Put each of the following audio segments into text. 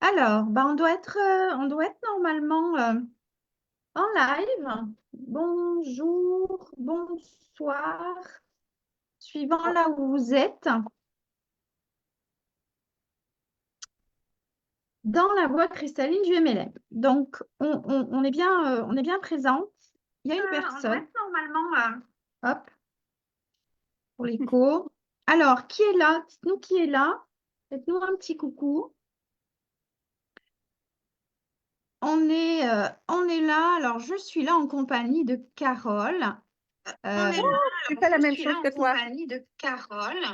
Alors, on doit être normalement en live. Bonjour, bonsoir, suivant là où vous êtes, dans la voie cristalline du MLM. Donc, on est bien présente. Il y a une On doit personne, être normalement. hop, pour l'écho. Alors, qui est là? Dites-nous qui est là. Faites-nous un petit coucou. On est là. Alors, je suis là en compagnie de Carole. On est là. J'ai fait la Je même suis chose là que en toi. compagnie de Carole.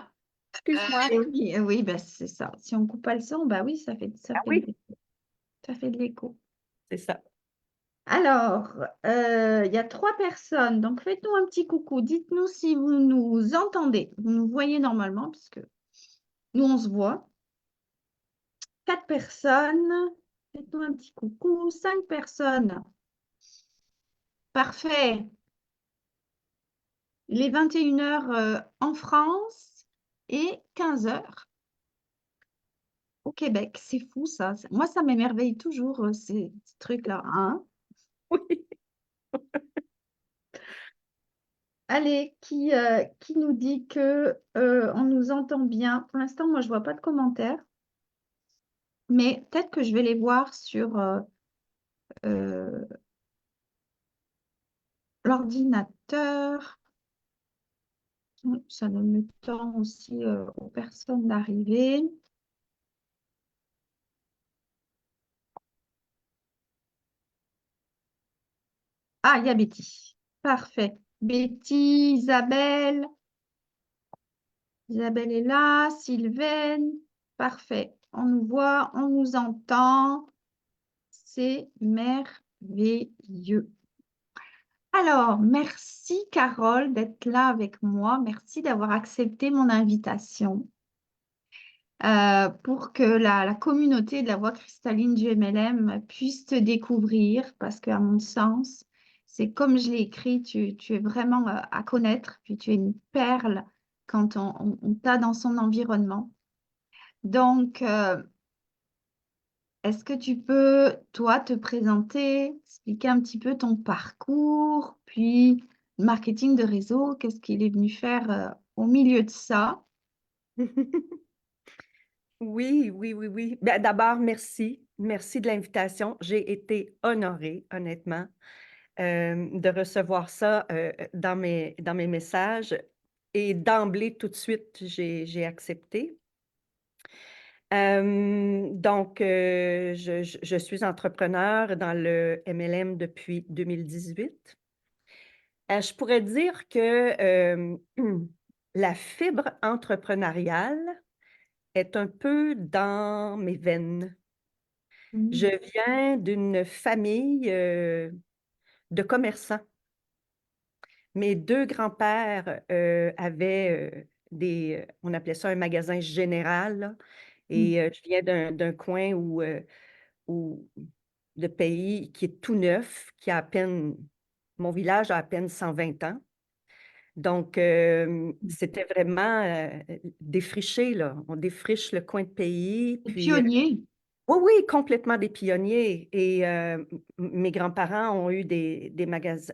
Excuse-moi. Oui, oui, bah, c'est ça. Si on coupe pas le son, bah oui, Ah oui, ça fait de l'écho. c'est ça. Alors, il y a 3 personnes, donc faites-nous un petit coucou. Dites-nous si vous nous entendez. Vous nous voyez normalement, puisque nous, on se voit. 4 personnes, faites-nous un petit coucou. 5 personnes. Parfait. Il est 21h en France et 15h au Québec. C'est fou, ça. Moi, ça m'émerveille toujours, ces trucs-là, hein. Oui. Allez, qui nous dit que on nous entend bien? Pour l'instant, moi, je vois pas de commentaires, mais peut-être que je vais les voir sur euh, l'ordinateur. Ça donne le temps aussi aux personnes d'arriver. Ah, il y a Betty. Parfait. Betty, Isabelle. Isabelle est là. Sylvaine. Parfait. On nous voit, on nous entend. C'est merveilleux. Alors, merci Carole d'être là avec moi. Merci d'avoir accepté mon invitation pour que la communauté de la voie cristalline du MLM puisse te découvrir parce qu'à mon sens, c'est comme je l'ai écrit, tu es vraiment à connaître, puis tu es une perle quand on t'a dans son environnement. Donc, est-ce que tu peux, toi, te présenter, expliquer un petit peu ton parcours, puis le marketing de réseau, qu'est-ce qu'il est venu faire au milieu de ça? Oui, oui, oui, oui. Ben, d'abord, merci. Merci de l'invitation. J'ai été honorée, honnêtement, de recevoir ça dans mes messages. Et d'emblée, tout de suite, j'ai accepté. Donc, je suis entrepreneur dans le MLM depuis 2018. Je pourrais dire que la fibre entrepreneuriale est un peu dans mes veines. Je Mm. viens d'une famille de commerçants. Mes deux grands-pères avaient on appelait ça un magasin général, là. Mm. Et je viens d'un coin de pays qui est tout neuf, qui a à peine, mon village a à peine 120 ans. Donc, c'était vraiment défriché, là. On défriche le coin de pays. T'es Puis, pionnier. oui, oui, complètement des pionniers. Et mes grands-parents ont eu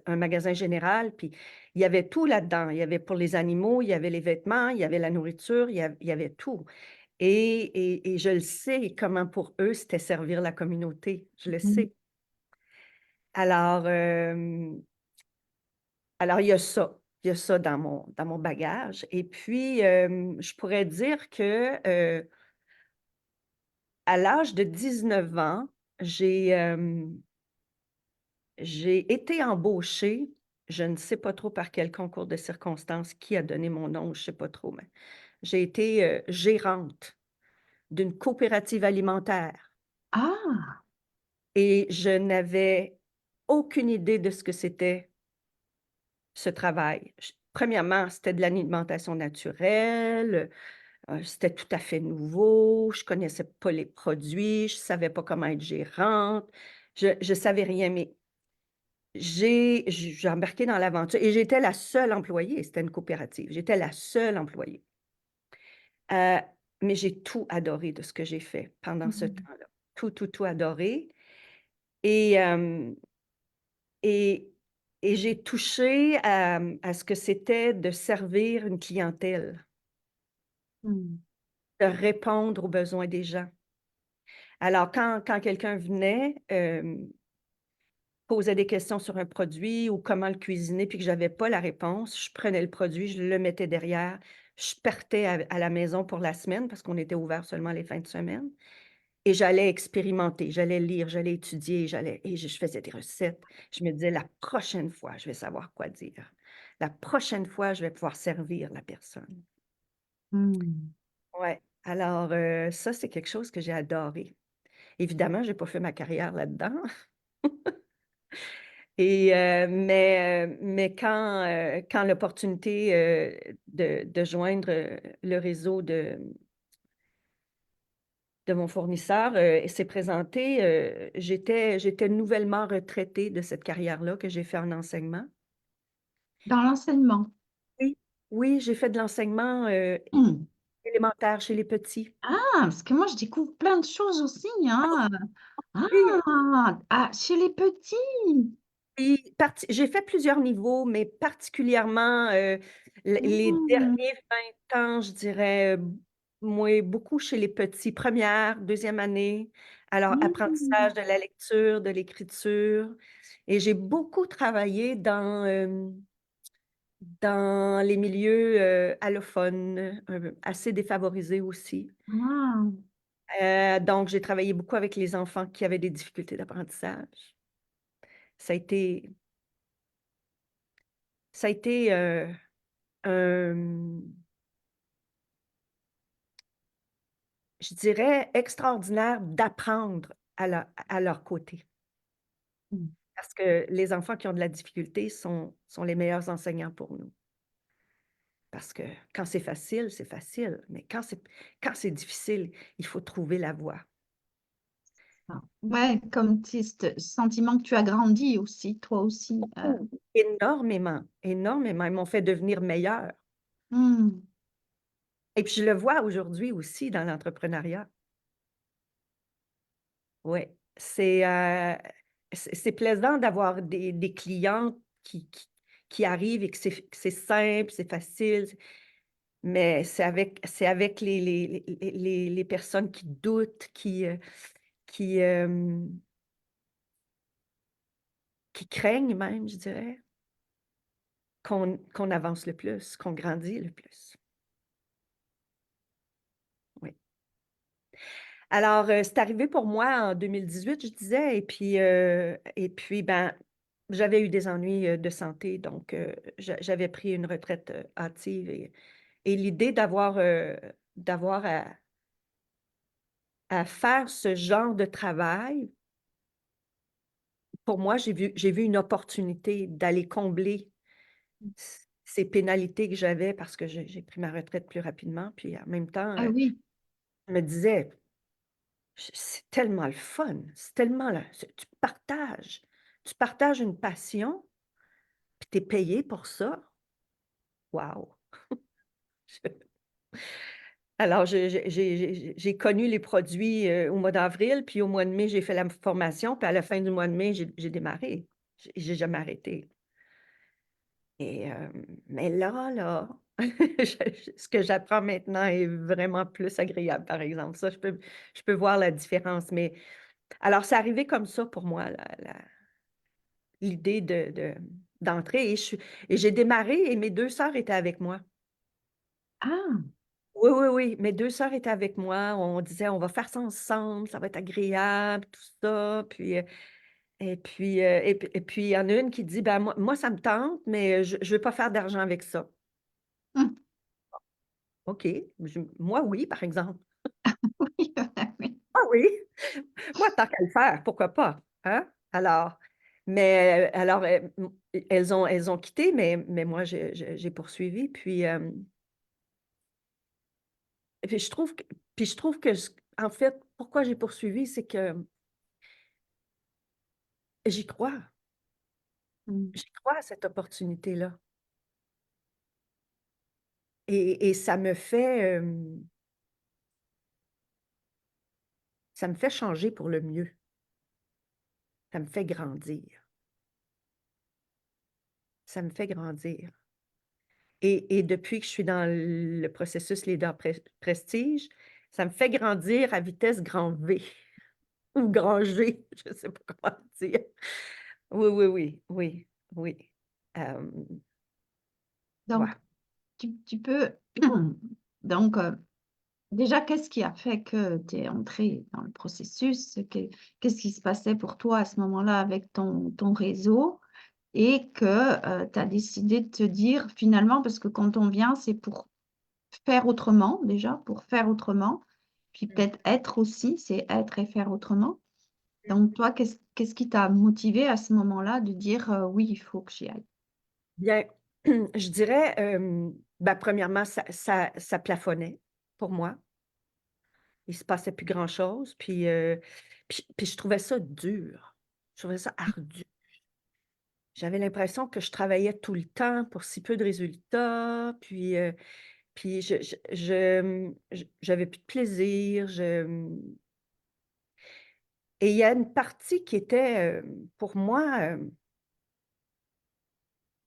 un magasin général, puis il y avait tout là-dedans. Il y avait pour les animaux, il y avait les vêtements, il y avait la nourriture, il y avait tout. Et je le sais comment pour eux, c'était servir la communauté. Je le Mm. sais. Alors, il y a ça. Il y a ça dans mon bagage. Et puis, je pourrais dire que à l'âge de 19 ans, j'ai été embauchée, je ne sais pas trop par quel concours de circonstances, qui a donné mon nom, je ne sais pas trop, mais j'ai été gérante d'une coopérative alimentaire Ah, et je n'avais aucune idée de ce que c'était ce travail. Premièrement, c'était de l'alimentation naturelle, c'était tout à fait nouveau, je ne connaissais pas les produits, je ne savais pas comment être gérante, je ne savais rien, mais j'ai embarqué dans l'aventure et j'étais la seule employée, c'était une coopérative, j'étais la seule employée. Mais j'ai tout adoré de ce que j'ai fait pendant ce mm. temps-là. tout adoré. Et, et, et j'ai touché à ce que c'était de servir une clientèle, Mm. de répondre aux besoins des gens. Alors, quand quelqu'un venait, posait des questions sur un produit ou comment le cuisiner, puis que je n'avais pas la réponse, je prenais le produit, je le mettais derrière, je partais à la maison pour la semaine parce qu'on était ouvert seulement les fins de semaine. Et j'allais expérimenter, j'allais lire, j'allais étudier, et je faisais des recettes. Je me disais: «La prochaine fois, je vais savoir quoi dire. La prochaine fois, je vais pouvoir servir la personne». Mm. Ouais, alors, ça, c'est quelque chose que j'ai adoré. Évidemment, j'ai pas fait ma carrière là-dedans mais quand l'opportunité, de joindre, le réseau de mon fournisseur, s'est présentée, j'étais nouvellement retraitée de cette carrière-là que j'ai fait en enseignement. Dans l'enseignement. Oui, oui, j'ai fait de l'enseignement, Mm. élémentaire chez les petits. Ah, parce que moi, je découvre plein de choses aussi, hein. Oui, Chez les petits. puis j'ai fait plusieurs niveaux, mais particulièrement, les Mm. derniers 20 ans, je dirais, moi, beaucoup chez les petits, première, deuxième année. Alors, apprentissage Mm. de la lecture, de l'écriture, et j'ai beaucoup travaillé dans les milieux, allophones, assez défavorisés aussi. Ah. Donc j'ai travaillé beaucoup avec les enfants qui avaient des difficultés d'apprentissage. Ça a été ça a été, un je dirais extraordinaire d'apprendre à leur côté. Mm. Parce que les enfants qui ont de la difficulté sont les meilleurs enseignants pour nous. Parce que quand c'est facile, mais quand c'est difficile, il faut trouver la voie. Ah. Ouais, comme ce sentiment que tu as grandi aussi, toi aussi. Oh, énormément, énormément. Ils m'ont fait devenir meilleure. Mm. Et puis je le vois aujourd'hui aussi dans l'entrepreneuriat. Ouais, c'est plaisant d'avoir des clients qui arrivent et que c'est simple, c'est facile, mais c'est avec les personnes qui doutent, qui, qui craignent même, je dirais, qu'on avance le plus, qu'on grandit le plus. Oui. Alors, c'est arrivé pour moi en 2018, je disais, et puis, ben, j'avais eu des ennuis, de santé, donc j'avais pris une retraite, hâtive, et l'idée d'avoir à faire ce genre de travail, pour moi, j'ai vu une opportunité d'aller combler ces pénalités que j'avais parce que j'ai pris ma retraite plus rapidement, puis en même temps, Ah oui. je me disais: C'est tellement le fun, c'est tellement tu partages une passion, puis tu es payé pour ça. Waouh! Alors j'ai connu les produits, au mois d'avril, puis au mois de mai, j'ai fait la formation, puis à la fin du mois de mai, j'ai démarré. J'ai jamais arrêté, mais là, ce que j'apprends maintenant est vraiment plus agréable, par exemple. Ça, je peux voir la différence, mais alors c'est arrivé comme ça pour moi, l'idée d'entrer, et j'ai démarré, et mes 2 sœurs étaient avec moi. Ah. Oui, oui, oui, mes 2 sœurs étaient avec moi. On disait: «On va faire ça ensemble, ça va être agréable», tout ça, et puis il y en a une qui dit: «Ben, moi ça me tente, mais je veux pas faire d'argent avec ça». Mm. OK, moi oui, par exemple. Oui, oui. Ah oui, moi tant qu'à le faire, pourquoi pas, hein? Alors, elles ont quitté, mais moi j'ai poursuivi, puis je trouve que en fait, pourquoi j'ai poursuivi, c'est que j'y crois. Mm. J'y crois à cette opportunité-là, et ça me fait, ça me fait changer pour le mieux. Ça me fait grandir. Ça me fait grandir. Et depuis que je suis dans le processus Leader Prestige, ça me fait grandir à vitesse grand V ou grand G, je ne sais pas comment dire. Oui, oui, oui, oui, oui. Donc, Ouais. tu peux... Donc, déjà, qu'est-ce qui a fait que tu es entré dans le processus? Qu'est-ce qui se passait pour toi à ce moment-là avec ton réseau? Et que tu as décidé de te dire finalement, parce que quand on vient, c'est pour faire autrement déjà, pour faire autrement, puis peut-être être aussi, c'est être et faire autrement. Donc toi, qu'est-ce qui t'a motivé à ce moment-là de dire oui, il faut que j'y aille? Bien, je dirais, ben, premièrement, ça plafonnait pour moi. Il se passait plus grand-chose, puis je trouvais ça dur. Je trouvais ça ardu. J'avais l'impression que je travaillais tout le temps pour si peu de résultats, puis j'avais plus de plaisir, et il y a une partie qui était, pour moi,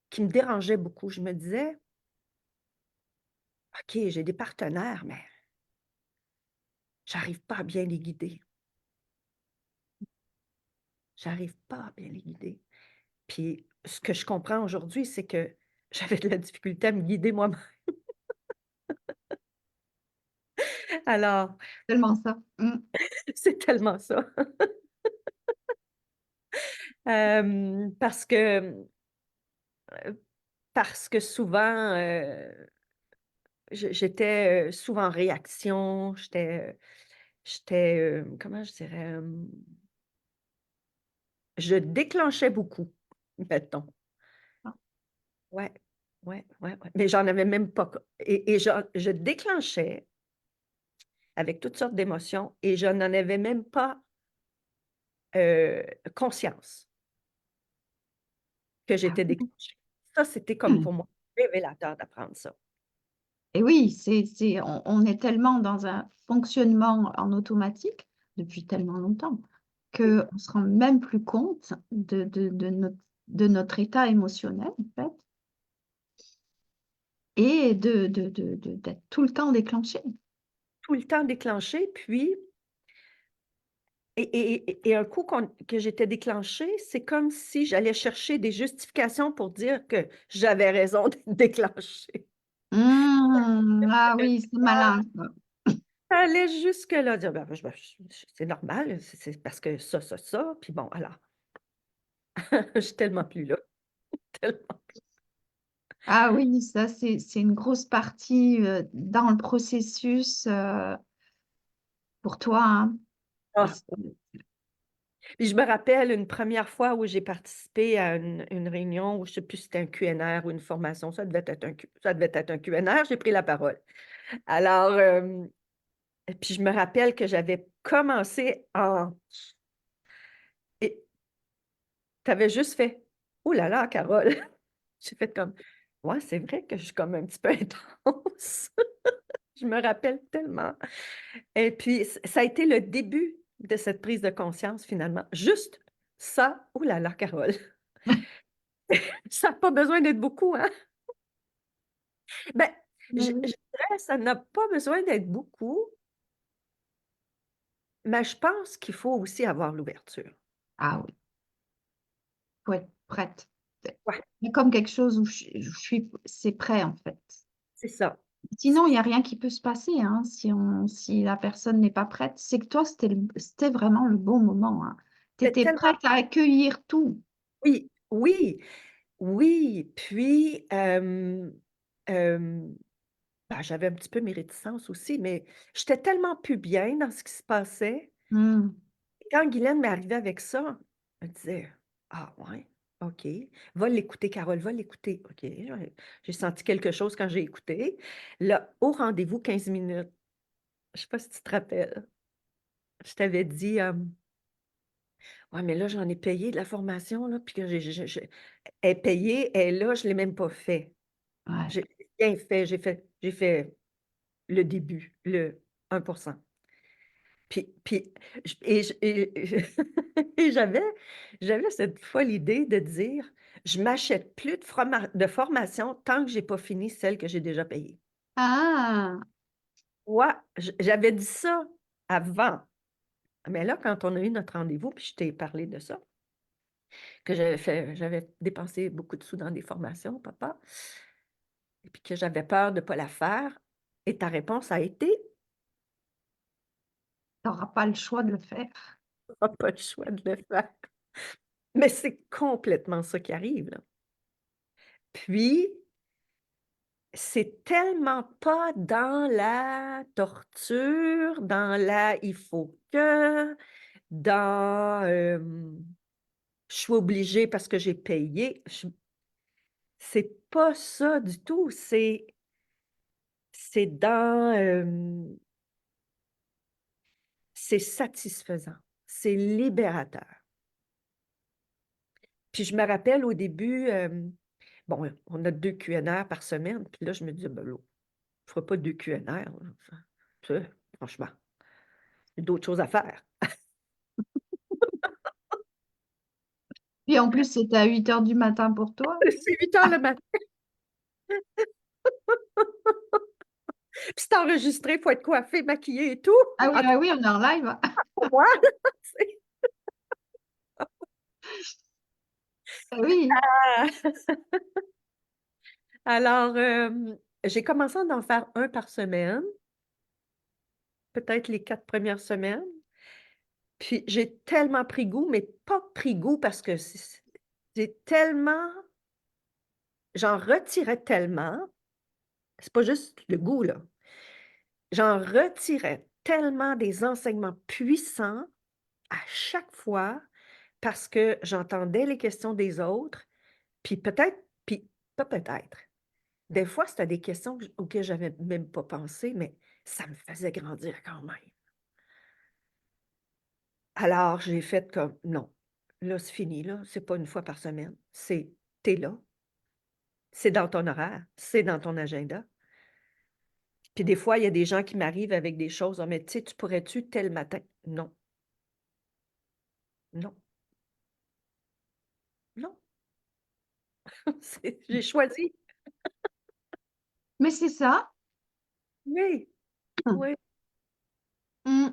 qui me dérangeait beaucoup. Je me disais: «OK, j'ai des partenaires, mais j'arrive pas à bien les guider. J'arrive pas à bien les guider». Puis ce que je comprends aujourd'hui, c'est que j'avais de la difficulté à me guider moi-même. Alors, Tellement ça. Mm. c'est tellement ça. Parce que, souvent, j'étais, souvent en réaction, comment je dirais? Je déclenchais beaucoup, mettons. Ah, Ouais, ouais, ouais, ouais, mais j'en avais même pas co et je déclenchais avec toutes sortes d'émotions et je n'en avais même pas, conscience que ah j'étais oui. déclenchée. Ça, c'était comme pour moi révélateur d'apprendre ça. Et oui, on est tellement dans un fonctionnement en automatique depuis tellement longtemps Oui, qu'on ne se rend même plus compte de notre état émotionnel, en fait, et d'être tout le temps déclenché. tout le temps déclenché, puis et un coup que j'étais déclenchée, c'est comme si j'allais chercher des justifications pour dire que j'avais raison d'être déclenchée. Ah oui, c'est malin ça. Ça allait jusque-là, dire: ben, c'est normal, c'est parce que ça», puis bon, alors, je suis tellement plus là, tellement. Ah oui, ça c'est une grosse partie dans le processus pour toi, hein. Ah, Parce puis je me rappelle une première fois où j'ai participé à une réunion où je ne sais plus si c'était un QNR ou une formation, ça devait être un QNR, j'ai pris la parole. Alors, et puis je me rappelle que j'avais commencé en et tu avais juste fait: «Ouh là là, Carole!» J'ai fait comme: «Ouais, c'est vrai que je suis comme un petit peu intense». Je me rappelle tellement et puis ça a été le début de cette prise de conscience finalement. Juste ça, ouh là là, Carole, ça a pas besoin d'être beaucoup, hein? Ben, je oui. dirais ça n'a pas besoin d'être beaucoup, mais je pense qu'il faut aussi avoir l'ouverture. Ah oui, faut être prête. Ouais, Il y a comme quelque chose où je suis, c'est prêt en fait. c'est ça. Sinon, il y a rien qui peut se passer, hein, si la personne n'est pas prête. C'est que toi, c'était vraiment le bon moment, hein. Tu C'est étais tellement prête à accueillir tout. oui, oui, oui, puis, bah, j'avais un petit peu mes réticences aussi, mais j'étais tellement plus bien dans ce qui se passait. Mmh. Et quand Guylaine m'est arrivée avec ça, elle me disait: «Ah ouais, OK. Va l'écouter Carole, va l'écouter». OK, j'ai senti quelque chose quand j'ai écouté. Là, au rendez-vous 15 minutes, je sais pas si tu te rappelles, je t'avais dit, «Ouais, mais là, j'en ai payé de la formation là, puis que j'ai elle est payée, elle est là, je l'ai même pas fait». Ouais. J'ai rien fait, j'ai fait le début, le 1%. Puis et j'avais cette folle idée de dire: «Je m'achète plus de formation tant que j'ai pas fini celle que j'ai déjà payée». Ah, Ouais, j'avais dit ça avant, mais là, quand on a eu notre rendez-vous, puis je t'ai parlé de ça, que j'avais dépensé beaucoup de sous dans des formations, papa, et puis que j'avais peur de pas la faire, et ta réponse a été: tu n'auras pas le choix de le faire. «Tu auras pas le choix de le faire». Mais c'est complètement ça qui arrive, là. Puis, c'est tellement pas dans la torture, dans la «il faut que», dans, «je suis obligée parce que j'ai payé». C'est pas ça du tout, c'est dans, c'est satisfaisant, c'est libérateur. Puis je me rappelle au début, bon, on a 2 QNR par semaine, puis là, je me disais: «Ben là, je ferai pas 2 QNR, là, enfin, tu sais, franchement, j'ai d'autres choses à faire». Puis en plus, c'était à 8 heures du matin pour toi. C'est 8 heures le matin, puis c'est enregistré, il faut être coiffé, maquillé et tout. En tout Ah oui, on est en live. cas pour moi, c'est Ah oui, alors, j'ai commencé à en faire un par semaine, peut-être les 4 premières semaines. Puis j'ai tellement pris goût, mais pas pris goût parce que j'ai tellement j'en retirais tellement, c'est pas juste le goût, là. J'en retirais tellement des enseignements puissants à chaque fois parce que j'entendais les questions des autres, puis peut-être puis pas peut-être, des fois, c'était des questions auxquelles j'avais même pas pensé, mais ça me faisait grandir quand même. Alors j'ai fait comme: «Non, là, c'est fini, là, c'est pas une fois par semaine, c'est tu là, c'est dans ton horaire, c'est dans ton agenda». Puis des fois, il y a des gens qui m'arrivent avec des choses: «Ah mais tu sais, tu pourrais-tu tel matin?» Non, non, non, j'ai choisi. mais c'est ça. Oui, oui, Mm.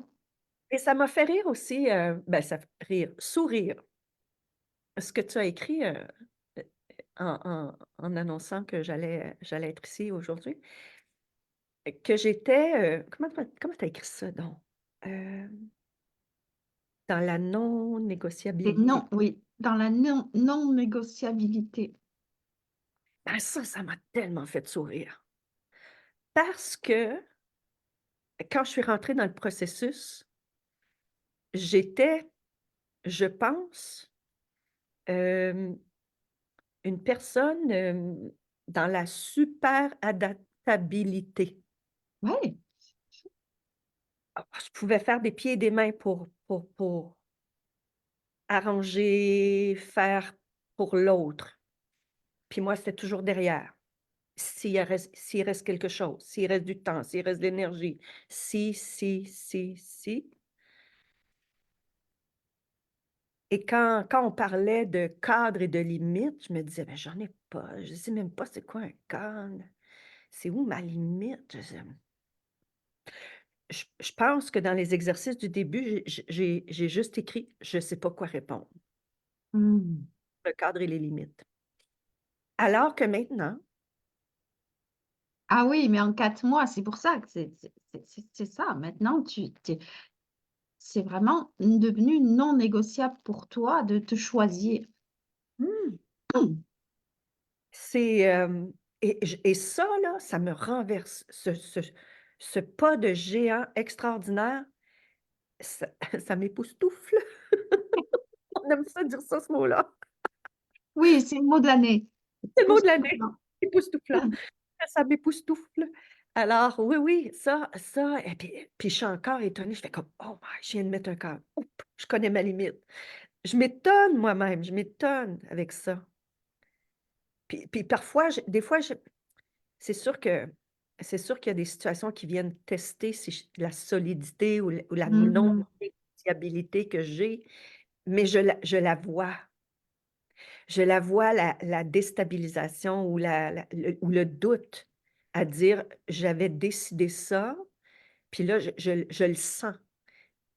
et ça m'a fait rire aussi, ben, ça fait rire, sourire, ce que tu as écrit, en annonçant que j'allais être ici aujourd'hui, que j'étais, comment tu as écrit ça donc? Hem, dans la C'est non-négociabilité. non, oui, dans la non-négociabilité. Ah ça m'a tellement fait sourire parce que quand je suis rentrée dans le processus, j'étais, je pense, hem, une personne, dans la super adaptabilité. Ouais. Ah, je pouvais faire des pieds et des mains pour arranger, faire pour l'autre. Puis moi, c'était toujours derrière. S'il reste quelque chose, s'il reste du temps, s'il reste de l'énergie, si. Et quand on parlait de cadre et de limite, je me disais: «Ben, j'en ai pas, je sais même pas c'est quoi un cadre. C'est où ma limite?» Je pense que dans les exercices du début, j'ai juste écrit: «Je sais pas quoi répondre, Mm. le cadre et les limites». Alors que maintenant, Ah oui, mais en 4 mois, c'est pour ça que c'est ça. Maintenant, c'est vraiment devenu non négociable pour toi de te choisir. mmh, Mm. c'est, et ça là, ça me renverse. Ce pas de géant extraordinaire, ça ça m'époustoufle. On aime ça dire ça, ce mot-là. Oui, c'est le mot de l'année. C'est le mot de l'année, Époustouflant. époustouflant. Ça m'époustoufle. Alors oui, oui, ça et puis je suis encore étonnée, je fais comme: «Oh my, je viens de mettre un cadre. Oup, je connais ma limite». Je m'étonne moi-même, je m'étonne avec ça. Puis parfois, des fois, c'est sûr que c'est sûr qu'il y a des situations qui viennent tester la solidité ou la Mhm. non-négociabilité que j'ai, mais je la vois. Je la vois, la déstabilisation ou ou le doute à dire: «J'avais décidé ça», puis là, je le sens.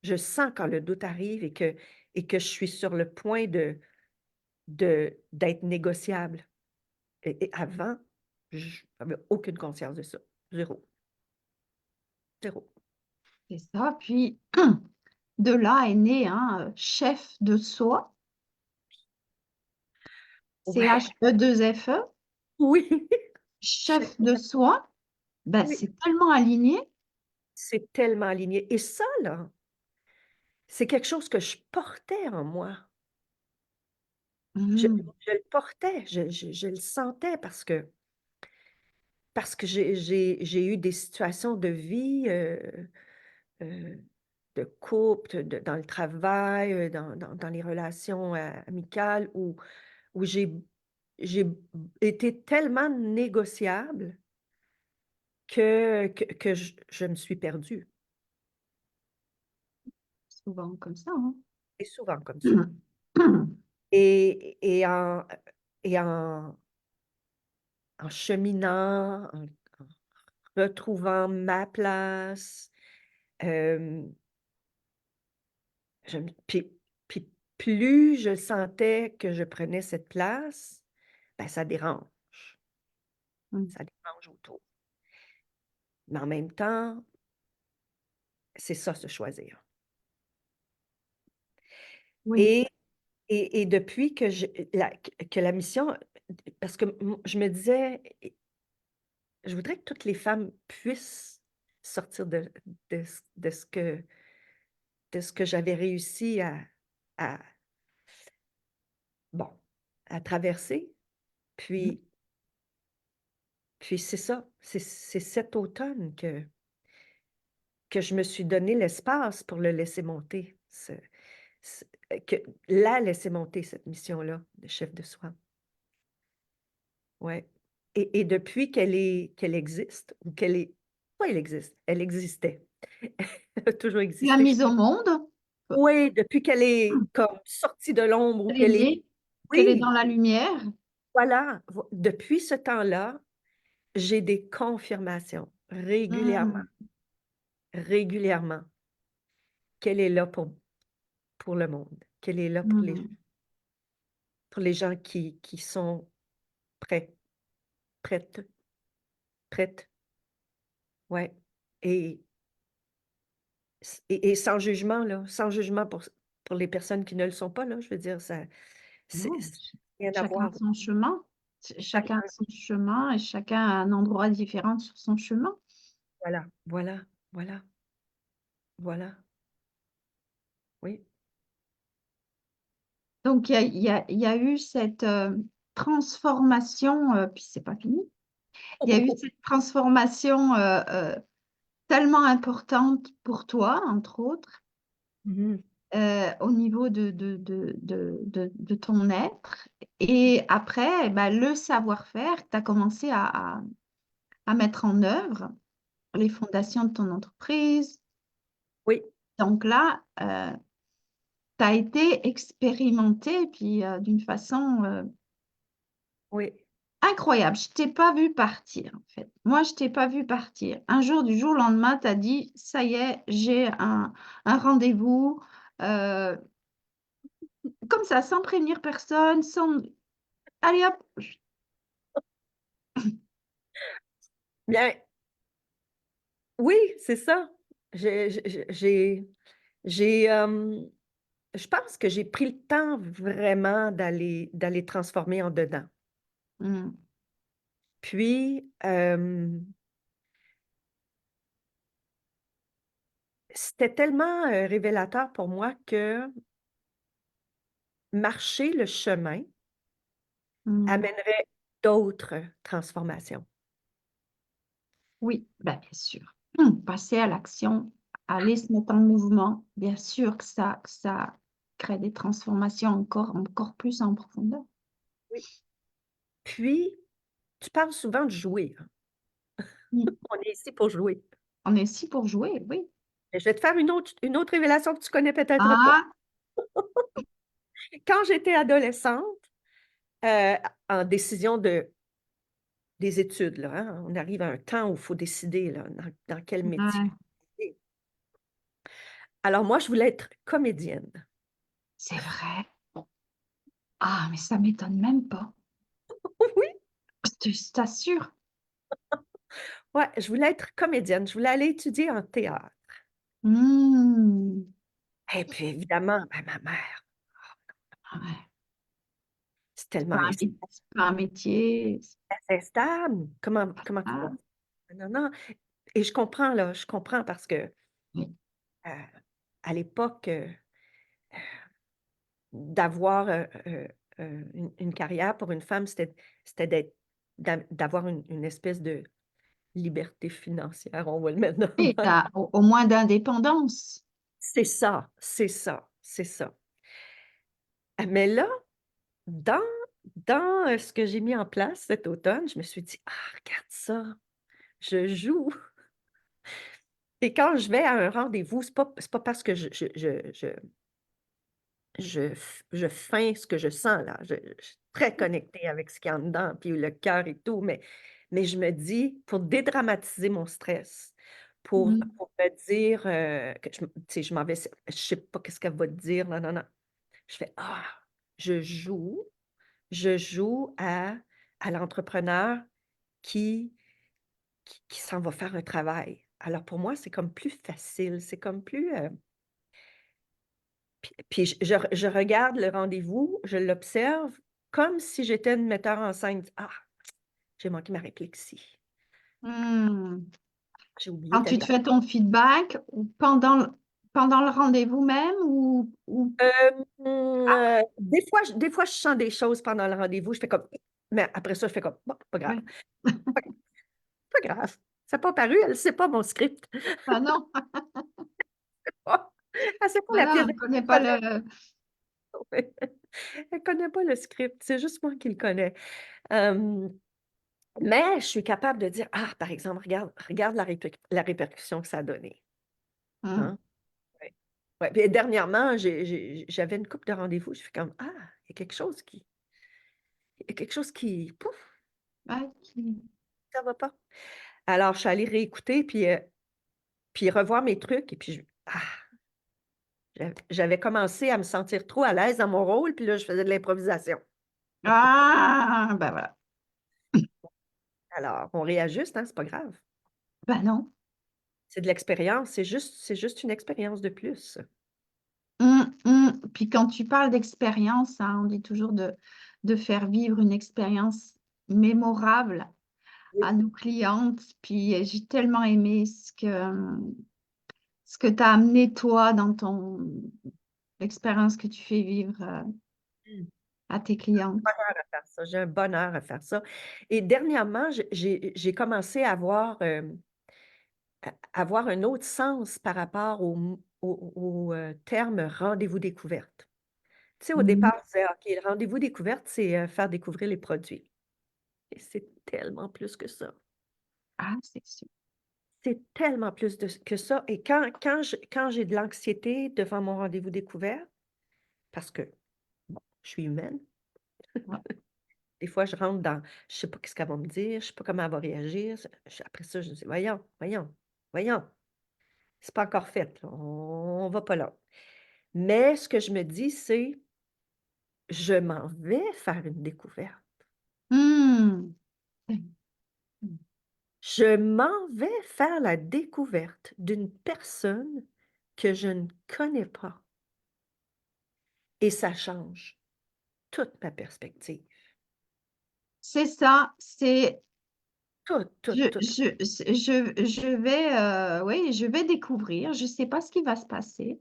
Je sens quand le doute arrive et que je suis sur le point d'être négociable. Et avant, je n'avais aucune conscience de ça. Zéro, zéro. C'est ça. Puis de là est né chef de soi, Ouais, CHE2FE, oui, chef chef de soi. Ben, oui, c'est tellement aligné. c'est tellement aligné et ça là, c'est quelque chose que je portais en moi. Je Mhm. je le portais, je le sentais parce que j'ai eu des situations de vie, heu, de couple, dans le travail, dans les relations, amicales où j'ai été tellement négociable que je me suis perdue. Souvent comme ça. C'est souvent comme ça. Hein. Et et en et en cheminant, en retrouvant ma place, hem, je me puis plus je sentais que je prenais cette place, ben Mm. ça dérange autour. Mais en même temps, c'est ça se choisir. Oui, Et et depuis que la mission parce que je me disais: «Je voudrais que toutes les femmes puissent sortir de ce de ce que j'avais réussi à bon, à traverser». mm, Puis c'est ça, c'est cet automne que je me suis donné l'espace pour le laisser monter, ce que la laisser monter cette mission-là de chef de soi. Ouais. Et depuis qu'elle existe ou qu'elle est pas elle existe, elle existait. Elle a toujours la existé. mise au monde, Oui, depuis qu'elle mm, est comme sortie de l'ombre ou elle est qu'elle est née, qu'elle est oui, dans la lumière. voilà, depuis ce temps-là, j'ai des confirmations régulièrement, Mm, régulièrement, qu'elle est là pour le monde, qu'elle est là mm, pour les gens qui sont prêts, prêtes, prêtes, ouais. Et et sans jugement, là, sans jugement pour les personnes qui ne le sont pas, là, je veux dire, non, c'est rien à chacun voir. son chemin. Chacun Chacun son chemin et chacun a un endroit différent sur son chemin. voilà, voilà, voilà, voilà, oui. Donc, il y a eu cette transformation, puis c'est pas fini. Il y a eu cette transformation tellement importante pour toi, entre autres, Mmh. au niveau de ton être. Et après, eh ben, le savoir-faire, tu as commencé à mettre en œuvre les fondations de ton entreprise. Oui, Donc là, tu as été expérimenté, puis d'une façon oui. incroyable. Je t'ai pas vu partir, en fait. Moi, je t'ai pas vu partir. Un jour, du jour au lendemain, tu as dit: «Ça y est, j'ai un rendez-vous», heu, comme ça, sans prévenir personne, sans allez hop! Bien, oui, c'est ça. J'ai, je pense que j'ai pris le temps vraiment d'aller transformer en dedans. Mmh. Puis, c'était tellement, révélateur pour moi que marcher le chemin Mmh. amènerait d'autres transformations. Oui, bah, bien sûr. Passer à l'action, aller se mettre en mouvement, bien sûr que ça crée des transformations encore plus en profondeur. Oui. Puis, tu parles souvent de jouer, hein. Mm. On est ici pour jouer. On est ici pour jouer, oui. Et je vais te faire une autre révélation que tu connais peut-être pas. Ah, Quand j'étais adolescente, en décision des études, là, hein, on arrive à un temps où il faut décider là, dans quel métier. ouais, Alors moi, je voulais être comédienne. c'est vrai. Ah, mais ça m'étonne même pas. Oui, Je t'assure. ouais, je voulais être comédienne. Je voulais aller étudier en théâtre. Mm. Et puis évidemment, ben, ma mère, Ouais. c'est tellement C'est pas un métier. instable. Comment tu vas? Ah, Non, non. Et je comprends, là, je comprends parce que oui. euh, à l'époque, d'avoir une carrière pour une femme, c'était d'avoir une espèce de liberté financière, on va le mettre dans Et mal. t'as au moins d'indépendance. C'est ça, c'est ça, c'est ça. Mais là, dans, dans ce que j'ai mis en place cet automne, je me suis dit, ah, regarde ça, je joue. Et quand je vais à un rendez-vous, c'est pas parce que je feins ce que je sens là. Je suis très connectée avec ce qu'il y a en dedans, puis le cœur et tout, mais je me dis, pour dédramatiser mon stress, Mm. pour me dire que tu sais, je m'en vais, je sais pas qu'est-ce qu'elle va te dire, non, non, non. Je fais, ah, je joue, je joue à l'entrepreneur qui, qui s'en va faire un travail. Alors pour moi, c'est comme plus facile, c'est comme plus. Puis je regarde le rendez-vous, je l'observe comme si j'étais une metteur en scène. Ah, j'ai manqué ma réplique ici. Mm. J'ai oublié Quand tu telle te date. fais ton feedback ou pendant le rendez-vous même ou Des fois, je sens des choses pendant le rendez-vous. Je fais comme. Mais après ça, je fais comme. Bon, pas grave. ouais. Pas, pas grave. Ça n'a pas paru, elle ne sait pas mon script. Ah non, Elle ne sait pas la voilà, pièce on de ne connaît pas connaît. le. Elle ne connaît pas le script. C'est juste moi qui le connais. Euh, Mais je suis capable de dire, ah, par exemple, regarde la répercussion que ça a donné. Mm. Hein? Ouais. Ouais. Puis dernièrement, j'avais une couple de rendez-vous. Je fais comme, ah, il y a quelque chose qui, pouf, Ouais, ça va pas. Alors, je suis allée réécouter, puis revoir mes trucs, et puis j'avais commencé à me sentir trop à l'aise dans mon rôle, puis là, je faisais de l'improvisation. Ah, ben voilà. Alors, on réajuste, hein, c'est pas grave. Ben non. C'est de l'expérience, c'est juste une expérience de plus. Puis quand tu parles d'expérience, hein, on dit toujours de faire vivre une expérience mémorable Oui. à nos clientes. Puis j'ai tellement aimé ce que tu as amené toi dans ton expérience que tu fais vivre à tes clientes. À faire ça. J'ai un bonheur à faire ça. Et dernièrement, j'ai commencé à avoir un autre sens par rapport au terme rendez-vous découverte. Tu sais, au Mhm. départ, je disais, OK, le rendez-vous découverte, c'est faire découvrir les produits. Et c'est tellement plus que ça. Ah, c'est sûr. C'est tellement plus que ça. Et quand j'ai de l'anxiété devant mon rendez-vous découverte, parce que bon, je suis humaine, Ouais. des fois, je rentre dans, je sais pas qu'est-ce qu'elle va me dire, je sais pas comment elle va réagir. Après ça, je dis, voyons, voyons, voyons, c'est pas encore fait, là. On va pas là. Mais ce que je me dis, c'est, je m'en vais faire une découverte. Hmm. Je m'en vais faire la découverte d'une personne que je ne connais pas. Et ça change toute ma perspective. C'est ça, c'est Toute, je, toute, toute. oui, je vais découvrir, je ne sais pas ce qui va se passer.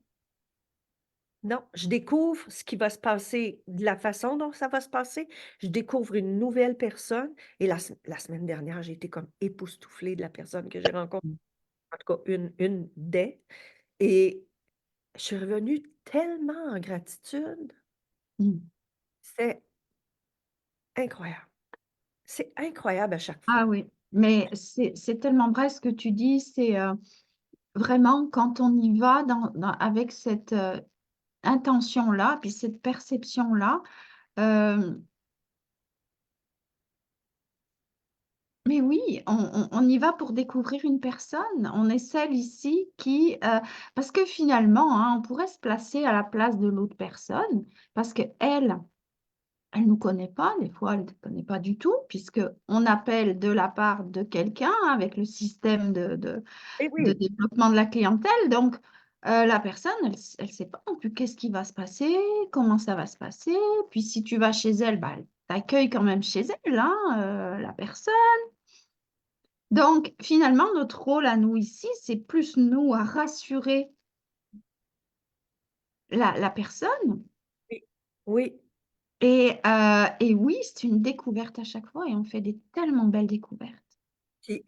Non, je découvre ce qui va se passer, de la façon dont ça va se passer. Je découvre une nouvelle personne. Et la semaine dernière, j'ai été comme époustouflée de la personne que j'ai rencontrée. En tout cas, une des. Et je suis revenue tellement en gratitude. Hmm. C'est incroyable. C'est incroyable à chaque Ah fois. oui, Mais c'est tellement vrai ce que tu dis, c'est vraiment quand on y va avec cette intention-là, puis cette perception-là, euh, mais oui, on y va pour découvrir une personne. On est celle ici qui, parce que finalement, hein, on pourrait se placer à la place de l'autre personne, parce que elle nous connaît pas, des fois elle ne connaît pas du tout, puisque on appelle de la part de quelqu'un avec le système Eh de oui, développement de la clientèle. Donc, la personne, elle ne sait pas non plus qu'est-ce qui va se passer, comment ça va se passer. Puis si tu vas chez elle, bah, elle t'accueille quand même chez elle, hein, la personne. Donc, finalement, notre rôle à nous ici, c'est plus nous à rassurer la personne. oui, oui. Et oui, c'est une découverte à chaque fois et on fait des tellement belles découvertes. Puis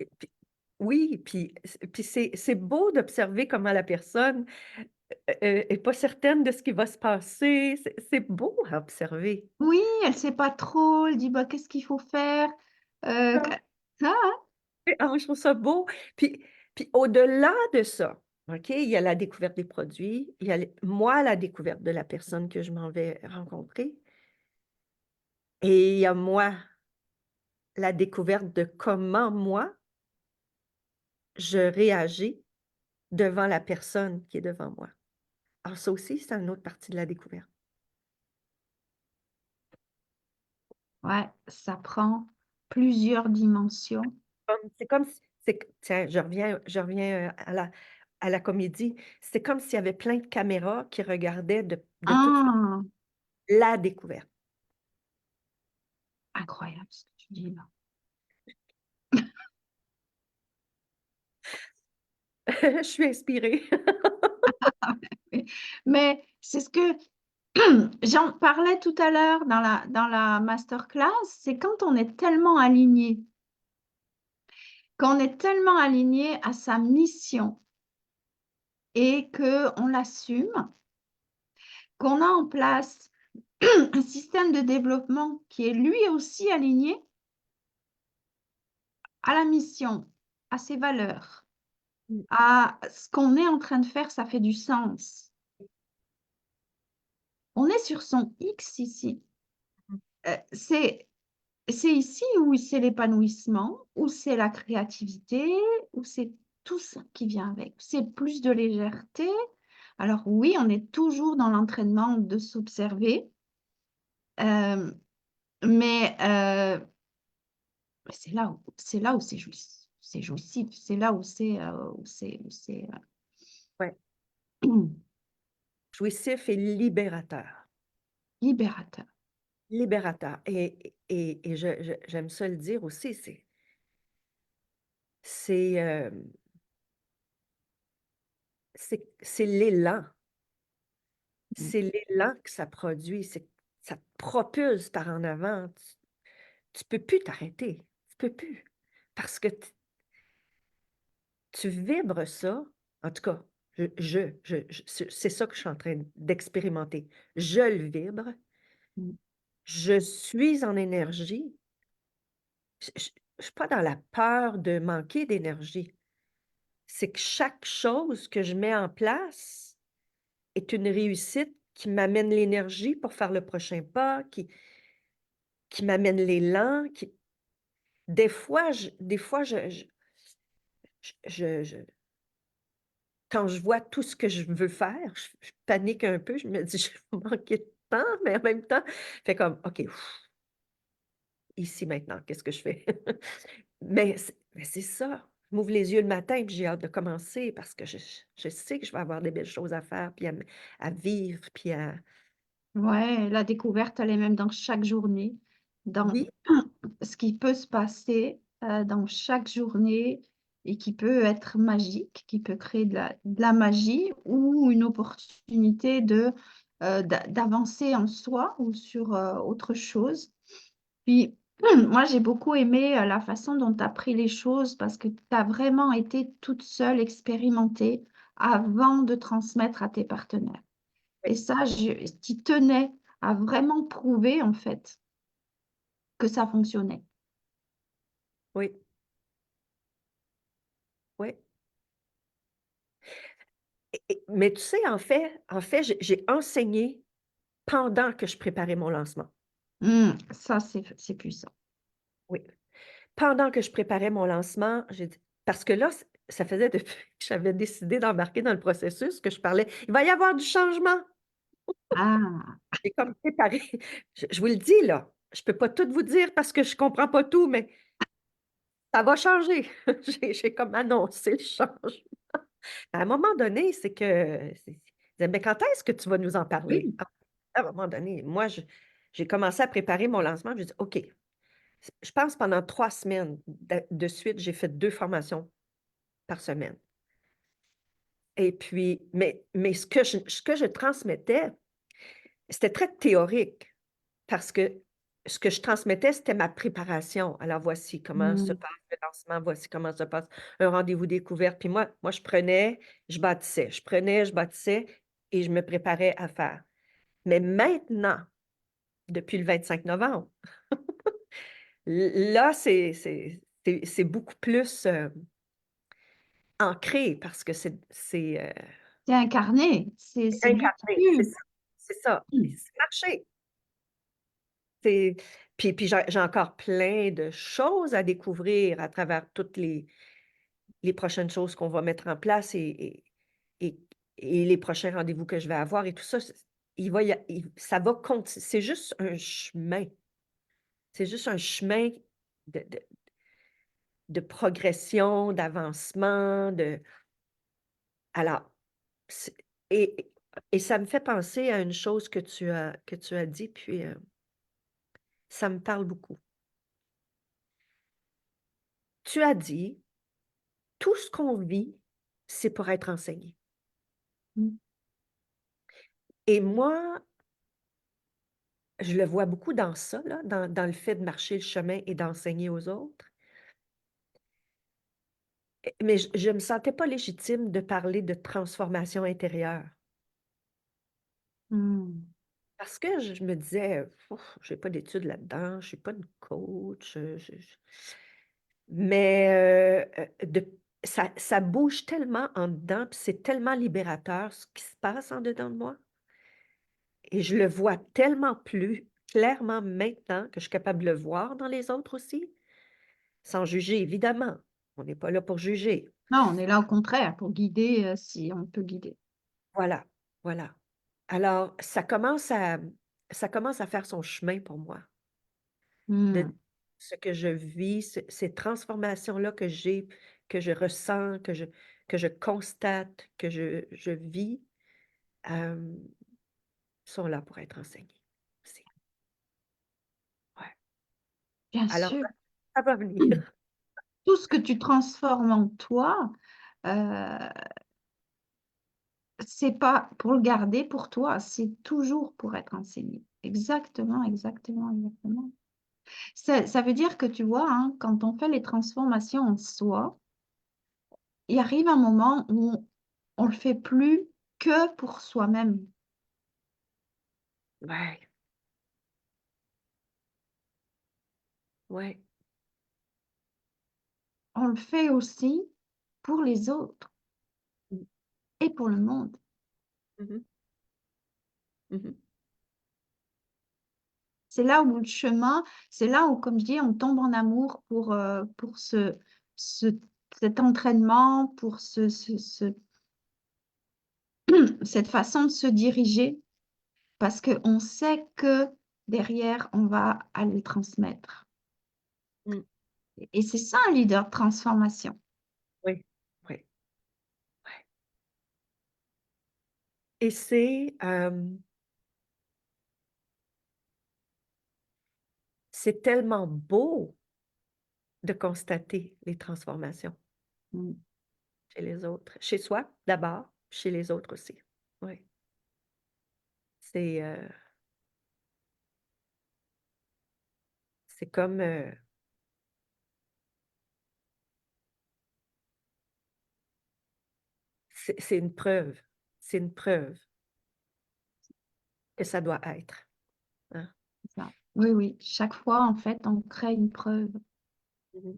oui, puis c'est beau d'observer comment la personne est pas certaine de ce qui va se passer. C'est beau à observer. Oui, elle ne sait pas trop, elle dit bah, qu'est-ce qu'il faut faire. Ah, Ah, je trouve ça beau. Puis, puis au-delà de ça, OK, il y a la découverte des produits, il y a moi, la découverte de la personne que je m'en vais rencontrer, et il y a moi, la découverte de comment moi, je réagis devant la personne qui est devant moi. Alors ça aussi, c'est une autre partie de la découverte. ouais, ça prend plusieurs dimensions. C'est comme si, tiens, je reviens à la comédie. C'est comme s'il y avait plein de caméras qui regardaient de toute Ah, la découverte. incroyable ce que tu dis là. Je suis inspirée. Mais c'est ce que j'en parlais tout à l'heure dans la masterclass, c'est quand on est tellement aligné, quand on est tellement aligné à sa mission et qu'on l'assume, qu'on a en place un système de développement qui est lui aussi aligné à la mission, à ses valeurs, Mm. à ce qu'on est en train de faire, ça fait du sens. On est sur son X ici. C'est ici où c'est l'épanouissement, où c'est la créativité, où c'est tout ça qui vient avec. C'est plus de légèreté. Alors oui, on est toujours dans l'entraînement de s'observer, euh, mais c'est là où c'est jouissif, c'est là où Ouais. Jouissif et libérateur. libérateur. Libérateur. Et j'aime ça le dire aussi, c'est, euh, c'est l'élan. Mm. C'est l'élan que ça produit. Ça te propulse par en avant. Tu peux plus t'arrêter. Tu peux plus. Parce que tu vibres ça. En tout cas, c'est ça que je suis en train d'expérimenter. Je le vibre. Mm. Je suis en énergie. Je ne suis pas dans la peur de manquer d'énergie. C'est que chaque chose que je mets en place est une réussite qui m'amène l'énergie pour faire le prochain pas, qui m'amène l'élan. Des fois, quand je vois tout ce que je veux faire, je panique un peu. Je me dis, je vais manquer de temps, mais en même temps, fait comme, OK, ici maintenant, qu'est-ce que je fais? Mais c'est ça. Je m'ouvre les yeux le matin, puis j'ai hâte de commencer parce que je sais que je vais avoir des belles choses à faire, puis à vivre, puis à... Ouais, la découverte, elle est même dans chaque journée, dans Oui, ce qui peut se passer dans chaque journée et qui peut être magique, qui peut créer de la magie ou une opportunité d'avancer en soi ou sur autre chose. Puis, moi, j'ai beaucoup aimé la façon dont tu as pris les choses parce que tu as vraiment été toute seule expérimentée avant de transmettre à tes partenaires. oui, Et ça, tu tenais à vraiment prouver en fait que ça fonctionnait. oui. Oui. Mais tu sais, en fait, j'ai enseigné pendant que je préparais mon lancement. Ça, c'est puissant. Oui. Pendant que je préparais mon lancement, j'ai dit parce que là, ça faisait depuis que j'avais décidé d'embarquer dans le processus que je parlais: «Il va y avoir du changement». Ah, J'ai comme préparé je vous le dis là, je peux pas tout vous dire parce que je comprends pas tout, mais ça va changer. J'ai comme annoncé le changement. À un moment donné, c'est que c'est «Mais quand est-ce que tu vas nous en parler?» oui. À un moment donné, moi, j'ai commencé à préparer mon lancement, j'ai dit: «OK». Je pense pendant 3 semaines de suite, j'ai fait 2 formations par semaine. Et puis, mais ce que je transmettais, c'était très théorique parce que ce que je transmettais, c'était ma préparation. Alors, voici comment se Mmh. passe le lancement, voici comment se passe un rendez-vous découverte. Puis moi, je prenais, je bâtissais, je prenais, je bâtissais et je me préparais à faire. Mais maintenant, depuis le 25 novembre, là, c'est beaucoup plus ancré parce que C'est incarné, c'est incarné, c'est vécu. ça, c'est ça. Mmh. Et c'est marché. C'est puis j'ai encore plein de choses à découvrir à travers toutes les prochaines choses qu'on va mettre en place et et les prochains rendez-vous que je vais avoir et tout ça, il va y a il ça va conti c'est juste un chemin. C'est juste un chemin de progression, d'avancement, alors, c'est et et ça me fait penser à une chose que tu as dit, puis, ça me parle beaucoup. Tu as dit: «Tout ce qu'on vit, c'est pour être enseigné» Mmh. et moi, je le vois beaucoup dans ça, là, dans le fait de marcher le chemin et d'enseigner aux autres, mais je me sentais pas légitime de parler de transformation intérieure Mmh. parce que je me disais: «Ouf, j'ai pas d'études là-dedans, je suis pas une coach, je» mais de ça bouge tellement en dedans, puis c'est tellement libérateur ce qui se passe en dedans de moi et je le vois tellement plus clairement maintenant que je suis capable de le voir dans les autres aussi, sans juger évidemment. On n'est pas là pour juger. Non, on est là au contraire pour guider, si on peut guider. Voilà, voilà. Alors ça commence à faire son chemin pour moi, de Mmh. ce que je vis, ces transformations-là que je ressens, que je constate, que je vis, hem, sont là pour être enseignées aussi. Ouais. Bien Alors sûr. ça va venir. Tout ce que tu transformes en toi, heu, c'est pas pour le garder pour toi, c'est toujours pour être enseigné. Exactement, exactement, exactement. Ça veut dire que tu vois, hein, quand on fait les transformations en soi, il arrive un moment où on le fait plus que pour soi-même. Ouais, ouais. On le fait aussi pour les autres Mmh. et pour le monde. Mmh mh. Mmh. C'est là où le chemin c'est là où, comme je dis, on tombe en amour pour ce cet entraînement, pour cette façon de se diriger, parce qu'on sait que derrière, on va aller le transmettre Mmh. et c'est ça un leader de transformation. Oui, oui, ouais et c'est tellement beau de constater les transformations Mmh. chez les autres. Chez soi d'abord, chez les autres aussi. Oui. C'est, c'est comme, c'est une preuve. C'est une preuve que ça doit être, hein. C'est ça. Oui, oui, chaque fois, en fait, on crée une preuve. Mmh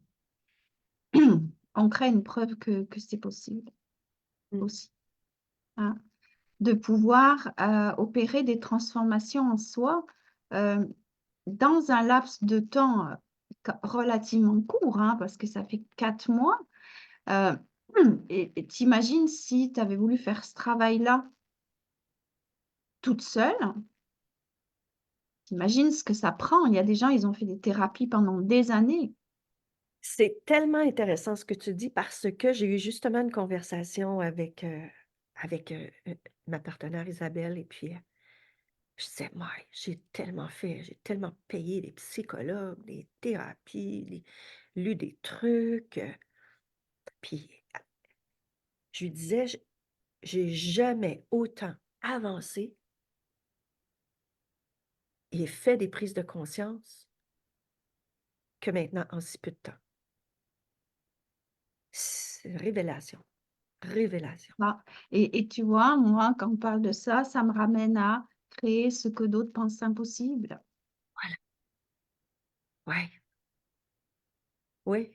mh. on crée une preuve que c'est possible aussi, hein, de pouvoir opérer des transformations en soi dans un laps de temps relativement court, hein, parce que ça fait 4 mois. Euh, et t'imagines si tu avais voulu faire ce travail-là toute seule, t'imagines ce que ça prend. Il y a des gens, ils ont fait des thérapies pendant des années. C'est tellement intéressant ce que tu dis parce que j'ai eu justement une conversation avec ma partenaire Isabelle et puis je disais, moi, j'ai tellement payé des psychologues, des thérapies, lu des trucs. Puis je lui disais, j'ai jamais autant avancé et fait des prises de conscience que maintenant en si peu de temps. C'est une révélation. Révélation. Ah, et tu vois, moi, quand on parle de ça, ça me ramène à créer ce que d'autres pensent impossible. Voilà. Ouais. Oui.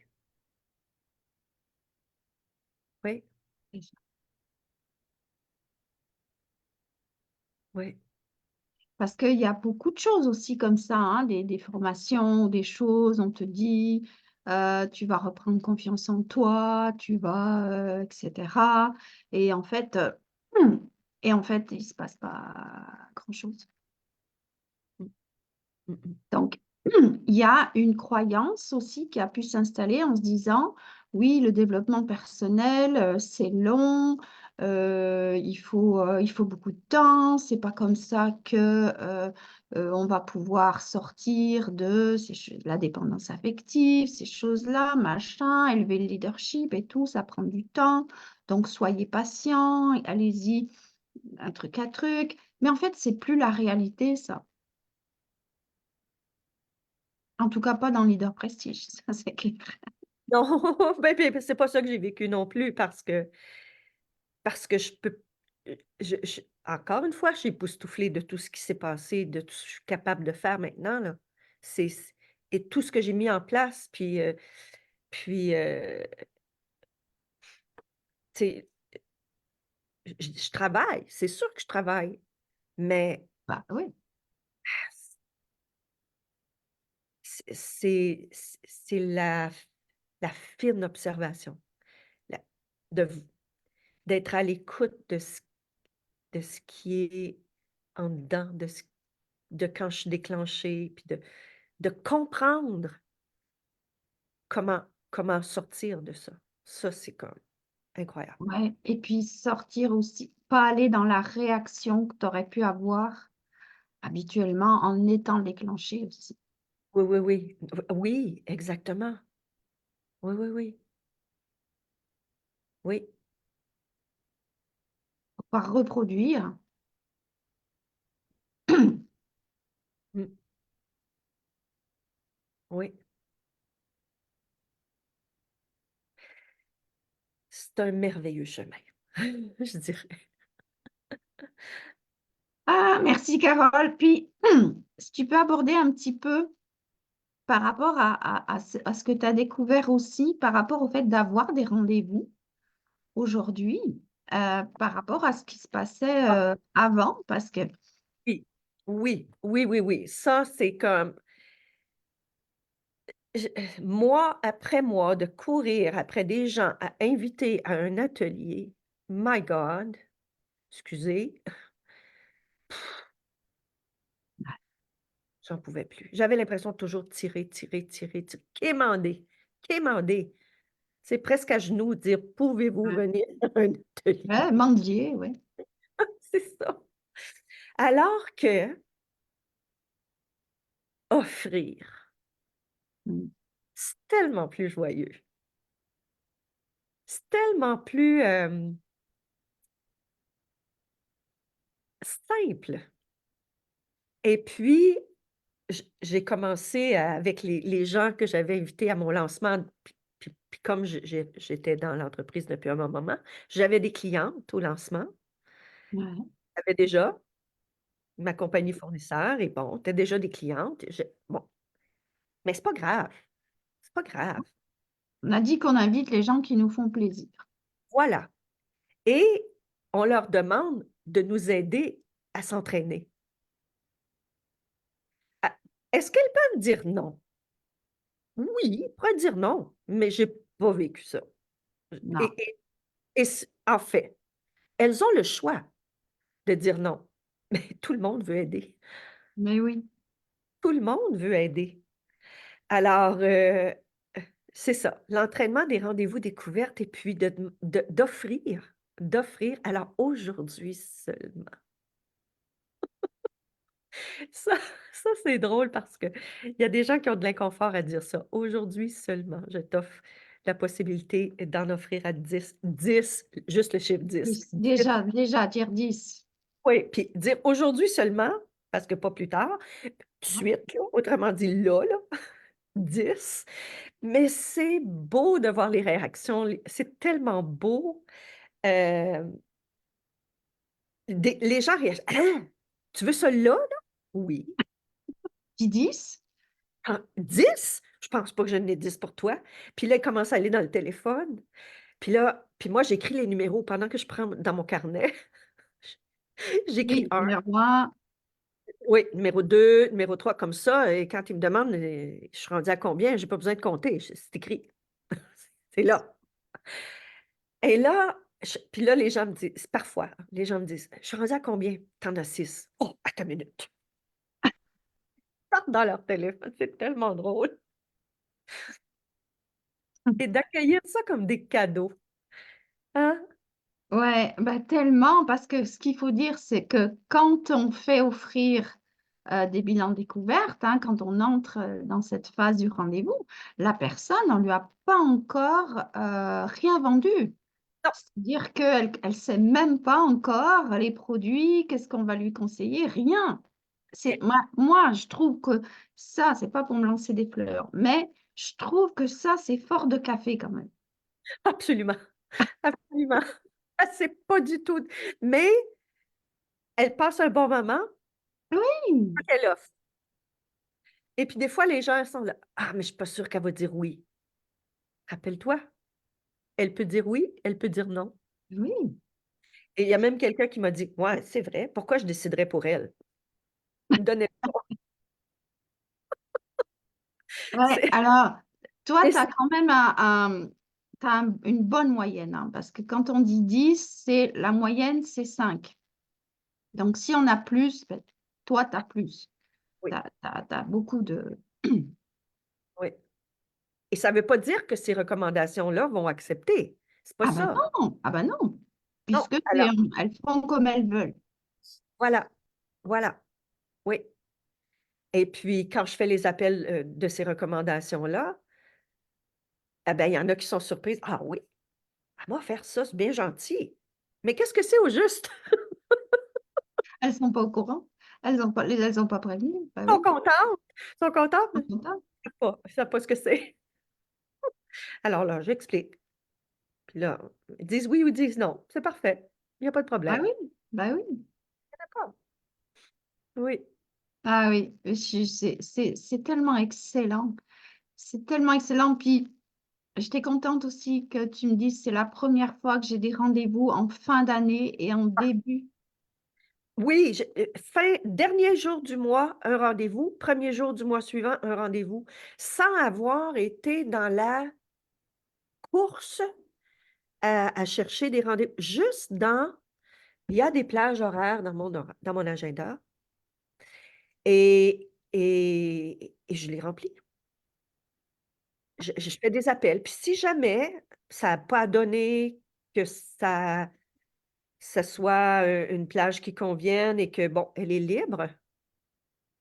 Oui. Oui. Parce qu'il y a beaucoup de choses aussi comme ça, hein, des formations, des choses, on te dit, tu vas reprendre confiance en toi, tu vas, etc. Et en fait, il ne se passe pas grand-chose. Mm, mm, mm. Donc, il y a une croyance aussi qui a pu s'installer en se disant, oui, le développement personnel, c'est long, il faut beaucoup de temps, c'est pas comme ça que on va pouvoir sortir de la dépendance affective, ces choses-là, machin, élever le leadership et tout, ça prend du temps. Donc, soyez patient, allez-y, un truc à truc. Mais en fait, c'est plus la réalité, ça. En tout cas, pas dans Leader Prestige, ça c'est clair. Non, ben, c'est pas ça que j'ai vécu non plus parce que je peux encore une fois, je suis époustouflée de tout ce qui s'est passé, de tout ce que je suis capable de faire maintenant, là. C'est et tout ce que j'ai mis en place, puis, tu sais, je travaille, c'est sûr que je travaille, mais Bah oui, c'est la fine observation, la de v d'être à l'écoute de ce qui est en dedans, de quand je suis déclenchée, puis de comprendre comment sortir de ça. Ça, c'est comme incroyable. ouais. Et puis sortir aussi, pas aller dans la réaction que tu aurais pu avoir habituellement en étant déclenché aussi. Oui, oui, oui. Oui, exactement. Oui, oui, oui. Oui. Faut pas reproduire. Mmh. Oui. C'est un merveilleux chemin, je dirais. Ah, merci Carole. Puis, si tu peux aborder un petit peu par rapport à ce que tu as découvert aussi, par rapport au fait d'avoir des rendez-vous aujourd'hui, par rapport à ce qui se passait Ah avant, parce que oui. Oui, oui, oui, oui. Ça, c'est comme mois après mois de courir après des gens à inviter à un atelier. My God, excusez, j'en pouvais plus. J'avais l'impression de toujours tirer, tirer, tirer, quémander, quémander. C'est presque à genoux dire: «Pouvez-vous ouais, venir à un atelier?» ouais, mendier, ouais. C'est ça. Alors que offrir, Mm. c'est tellement plus joyeux. C'est tellement plus, simple et puis j'ai commencé avec les gens que j'avais invités à mon lancement, puis comme j'étais dans l'entreprise depuis un bon moment, j'avais des clientes au lancement. Ouais. J'avais déjà ma compagnie fournisseur et bon, tu déjà des clientes. Bon, mais c'est pas grave, c'est pas grave. On a dit qu'on invite les gens qui nous font plaisir. Voilà. Et on leur demande de nous aider à s'entraîner. Ah, est-ce qu'elles peuvent dire non? Oui, ils pourraient dire non, mais j'ai pas vécu ça. Non, En fait, elles ont le choix de dire non, mais tout le monde veut aider. mais oui. Tout le monde veut aider. Alors, c'est ça, l'entraînement des rendez-vous découvertes et puis d'offrir. Alors aujourd'hui seulement. Ça, ça c'est drôle parce qu'il y a des gens qui ont de l'inconfort à dire ça. Aujourd'hui seulement, je t'offre la possibilité d'en offrir à 10. 10, juste le chiffre 10. 10. Déjà, dire 10. Oui, puis dire aujourd'hui seulement, parce que pas plus tard, tout de suite, là, autrement dit là, 10. Mais c'est beau de voir les réactions. C'est tellement beau. Euh, les gens réagissent. Ah, tu veux ça là, là? Oui. Dis 10? Ah, 10? Je pense pas que j'en ai 10 pour toi. Puis là, il commence à aller dans le téléphone. Puis moi, j'écris les numéros pendant que je prends dans mon carnet. J'écris Oui, 1, numéro 1. oui, numéro 2, numéro 3, comme ça. Et quand il me demande, je suis rendue à combien, j'ai pas besoin de compter. C'est écrit. C'est là. Et là, puis là, les gens me disent, parfois, les gens me disent, je suis rendue à combien? T'en as 6. Oh, attends une minute. Ils partent dans leur téléphone. C'est tellement drôle. Et d'accueillir ça comme des cadeaux. Hein? Ouais, bah tellement, parce que ce qu'il faut dire, c'est que quand on fait offrir des bilans découvertes, hein, quand on entre dans cette phase du rendez-vous, la personne, on ne lui a pas encore rien vendu. Non. C'est-à-dire qu'elle ne sait même pas encore les produits, qu'est-ce qu'on va lui conseiller, rien. Moi, je trouve que ça, c'est pas pour me lancer des fleurs, mais je trouve que ça, c'est fort de café quand même. Absolument. Absolument. Ah, c'est pas du tout. Mais elle passe un bon moment Oui, quand elle offre. Et puis des fois, les gens sont là. Ah, mais je suis pas sûre qu'elle va dire oui. Rappelle-toi, elle peut dire oui, elle peut dire non. oui. Et il y a même quelqu'un qui m'a dit, ouais, c'est vrai, pourquoi je déciderais pour elle? Donnez. Ouais, C'est- alors, toi, mais tu as quand même une bonne moyenne, hein, parce que quand on dit 10, la moyenne, c'est 5. Donc, si on a plus, ben, toi, tu as plus. Tu Oui, as beaucoup de... oui. Et ça ne veut pas dire que ces recommandations-là vont accepter. C'est pas ça. Ah ben non, Non, puisque alors, elles font comme elles veulent. voilà, voilà, oui. Et puis, quand je fais les appels de ces recommandations-là, eh ben, il y en a qui sont surprises. Ah oui, elle m'a faire ça, c'est bien gentil. Mais qu'est-ce que c'est au juste? Elles sont pas au courant. Elles ont pas prévenu. Bah Ils sont oui, contentes. Ils sont contentes, elles mais sont contentes. ils savent pas ce que c'est. Alors là, j'explique. Puis là, ils disent oui ou ils disent non. C'est parfait. Il n'y a pas de Bah problème. oui, bah oui. D'accord. Oui. Ah oui, c'est tellement excellent. C'est tellement excellent. Puis, j'étais contente aussi que tu me dises c'est la première fois que j'ai des rendez-vous en fin d'année et en début. Oui, dernier jour du mois, un rendez-vous. Premier jour du mois suivant, un rendez-vous. Sans avoir été dans la course à chercher des rendez-vous. Il y a des plages horaires dans mon agenda et je les remplis. Je fais des appels. Puis si jamais ça n'a pas donné que ça soit une plage qui convienne et que, bon, elle est libre,